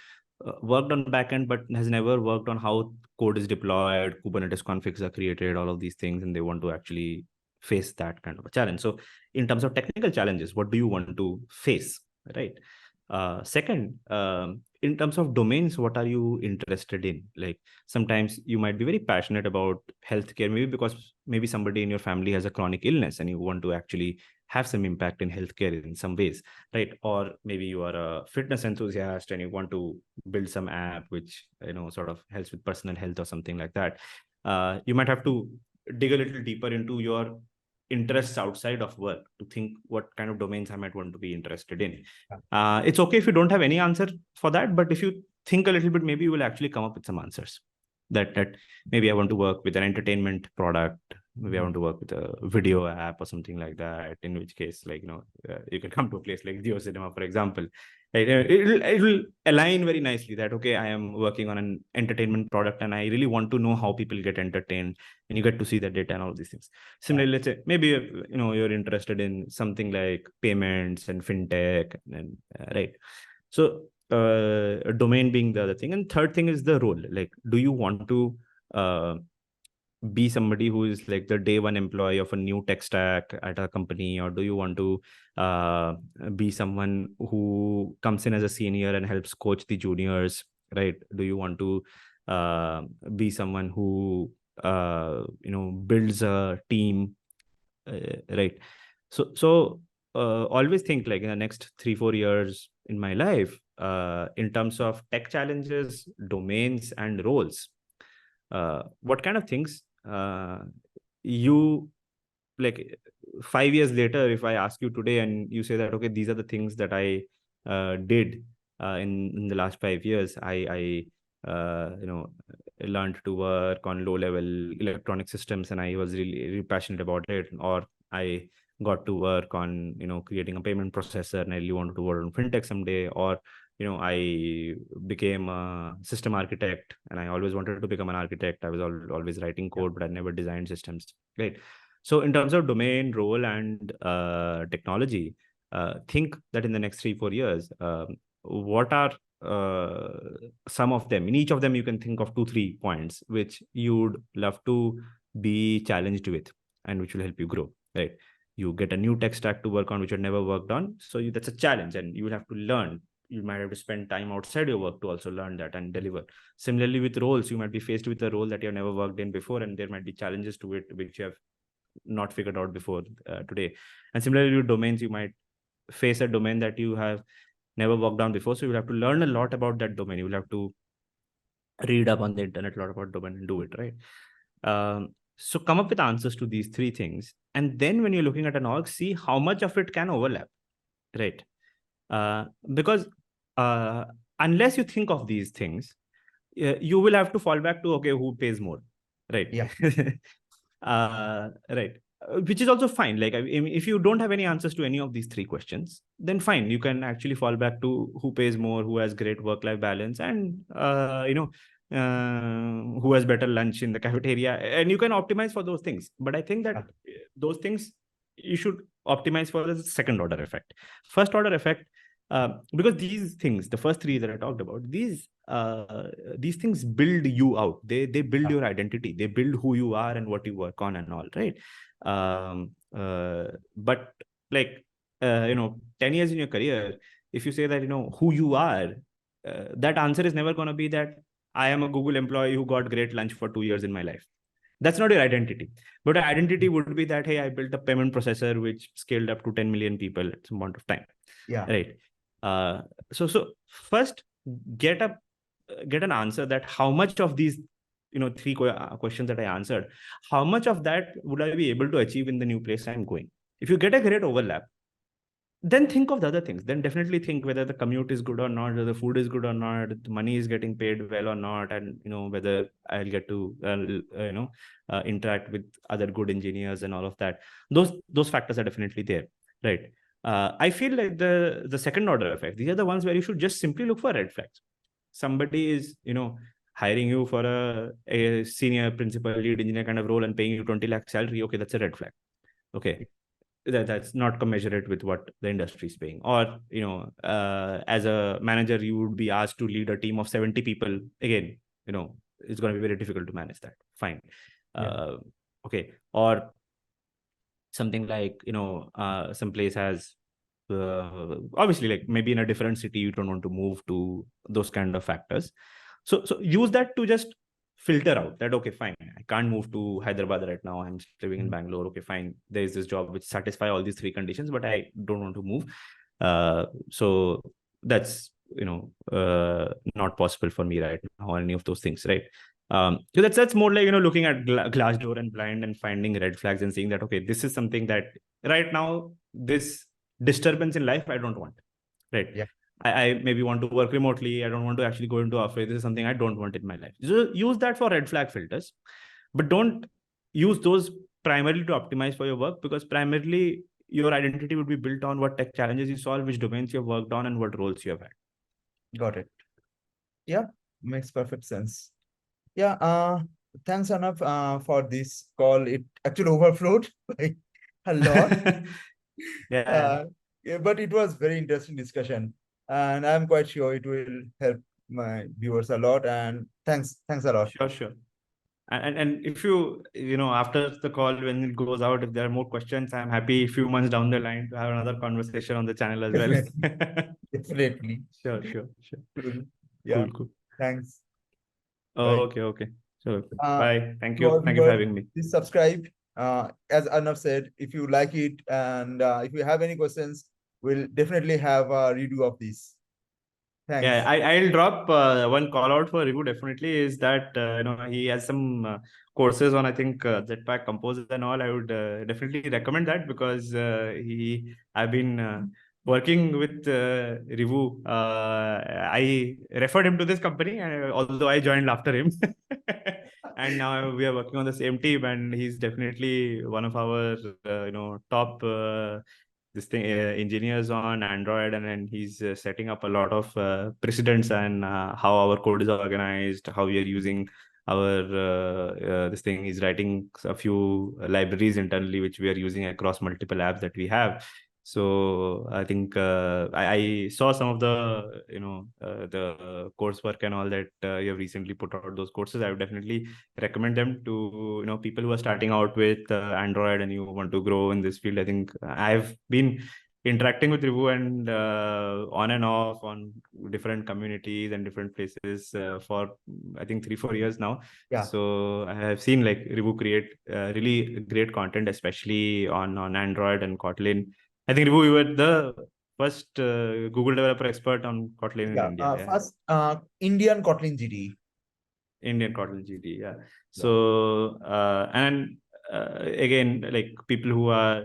worked on back end but has never worked on how code is deployed, Kubernetes configs are created, all of these things, and they want to actually face that kind of a challenge. So in terms of technical challenges, what do you want to face, right? Second, in terms of domains, what are you interested in? Like, sometimes you might be very passionate about healthcare, maybe because maybe somebody in your family has a chronic illness and you want to actually have some impact in healthcare in some ways, right? Or maybe you are a fitness enthusiast and you want to build some app which, sort of helps with personal health or something like that. You might have to dig a little deeper into your interests outside of work to think what kind of domains I might want to be interested in. It's okay if you don't have any answer for that, but if you think a little bit, maybe you will actually come up with some answers. That maybe I want to work with an entertainment product, maybe I want to work with a video app or something like that, in which case, like, you can come to a place like JioCinema, for example. It'll align very nicely that, okay, I am working on an entertainment product and I really want to know how people get entertained, and you get to see the data and all these things. Similarly, let's say maybe you're interested in something like payments and fintech, and right. So a domain being the other thing, and third thing is the role. Like, do you want to be somebody who is like the day one employee of a new tech stack at a company, or do you want to be someone who comes in as a senior and helps coach the juniors, right? Do you want to be someone who builds a team, right? So always think, like, in the next 3-4 years in my life, in terms of tech challenges, domains, and roles, what kind of things you like 5 years later, if I ask you today and you say that, okay, these are the things that I did in the last 5 years. I learned to work on low level electronic systems and I was really, really passionate about it. Or I got to work on, creating a payment processor and I really wanted to work on fintech someday. Or, I became a system architect and I always wanted to become an architect. I was always writing code, but I never designed systems. Right. So in terms of domain, role, and technology, think that in the next 3-4 years, what are some of them? In each of them, you can think of 2-3 points which you would love to be challenged with and which will help you grow, right? You get a new tech stack to work on which you never worked on. So that's a challenge and you will have to learn. You might have to spend time outside your work to also learn that and deliver. Similarly, with roles, you might be faced with a role that you have never worked in before, and there might be challenges to it which you have not figured out before today. And similarly, with domains, you might face a domain that you have never worked on before. So you will have to learn a lot about that domain. You will have to read up on the internet a lot about domain and do it, right? So come up with answers to these 3 things. And then when you're looking at an org, see how much of it can overlap, right? Because unless you think of these things, you will have to fall back to, okay, who pays more, right?
Yeah.
Right. Which is also fine. Like, I mean, if you don't have any answers to any of these 3 questions, then fine. You can actually fall back to who pays more, who has great work-life balance, and who has better lunch in the cafeteria, and you can optimize for those things. But I think that those things you should optimize for the second order effect. First order effect, Because these things, the first three that I talked about, these things build you out. They build your identity. They build who you are and what you work on and all, right? But like 10 years in your career, if you say that who you are, that answer is never going to be that I am a Google employee who got great lunch for 2 years in my life. That's not your identity. But identity would be that, hey, I built a payment processor which scaled up to 10 million people at some point of time.
Yeah.
Right. So first get an answer that how much of these three questions that I answered, how much of that would I be able to achieve in the new place I'm going? If you get a great overlap, then think of the other things. Then definitely think whether the commute is good or not, whether the food is good or not, the money is getting paid well or not, and whether I'll get to interact with other good engineers and all of that. Those factors are definitely there, right? I feel like the second order effects, these are the ones where you should just simply look for red flags. Somebody is hiring you for a senior principal lead engineer kind of role and paying you 20 lakh salary. Okay, that's a red flag. Okay, that's not commensurate with what the industry is paying. Or as a manager, you would be asked to lead a team of 70 people. Again, it's going to be very difficult to manage that. Fine. Okay. Or something like some place has obviously, like maybe in a different city, you don't want to move to, those kind of factors. So use that to just filter out that, okay, fine, I can't move to Hyderabad right now, I'm living in Bangalore. Okay, fine, there is this job which satisfy all these three conditions, but I don't want to move. So that's not possible for me right now, or any of those things, right? So that's more like looking at glass door and blind and finding red flags and seeing that, okay, this is something that right now, this disturbance in life I don't want, right?
Yeah.
I maybe want to work remotely. I don't want to actually go into office. This is something I don't want in my life. So use that for red flag filters, but don't use those primarily to optimize for your work, because primarily your identity would be built on what tech challenges you solve, which domains you have worked on, and what roles you have had.
Got it. Yeah, makes perfect sense. Yeah, thanks Arnav for this call. It actually overflowed like a lot.
Yeah.
Yeah, but it was very interesting discussion, and I'm quite sure it will help my viewers a lot. And thanks a lot.
Sure. And if after the call, when it goes out, if there are more questions, I'm happy a few months down the line to have another conversation on the channel as well.
Definitely.
Sure.
Cool. Yeah.
Cool.
Thanks.
Oh,
Bye.
okay. Sure. Bye. Thank
To
you.
our
Thank you for
viewers,
having me.
please subscribe. As Arnav said, if you like it and if you have any questions, we'll definitely have a redo of this. Thanks.
Yeah, I'll drop one call out for Rivu. Definitely is that he has some courses on, I think, Jetpack Compose and all. I would definitely recommend that, because I've been working with Rivu. I referred him to this company, although I joined after him. And now we are working on the same team, and he's definitely one of our top engineers on Android, and he's setting up a lot of precedents and how our code is organized, how we are using our this thing. He's writing a few libraries internally which we are using across multiple apps that we have. So I think I saw some of the the coursework and all that you have recently put out, those courses. I would definitely recommend them to people who are starting out with Android and you want to grow in this field. I think I've been interacting with Rivu and on and off on different communities and different places for I think 3-4 years now.
Yeah.
So I have seen like Rivu create really great content, especially on Android and Kotlin. I think Rivu, you were the first Google developer expert on Kotlin in India.
First Indian Kotlin GD.
Indian Kotlin GD, yeah. So and again, like people who are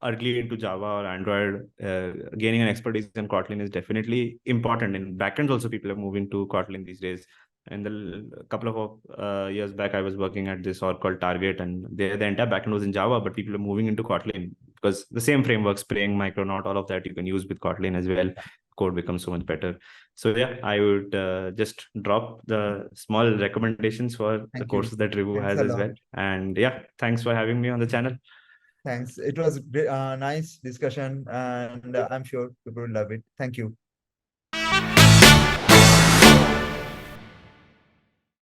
early into Java or Android, gaining an expertise in Kotlin is definitely important. In backends also, people are moving to Kotlin these days. And a couple of years back, I was working at this org called Target, and the entire backend was in Java, but people are moving into Kotlin because the same framework, Spring, Micronaut, all of that you can use with Kotlin as well. Code becomes so much better. So yeah, I would just drop the small recommendations for the courses that Rivu has as well. And yeah, thanks for having me on the channel.
Thanks. It was nice discussion, and I'm sure people will love it. Thank you.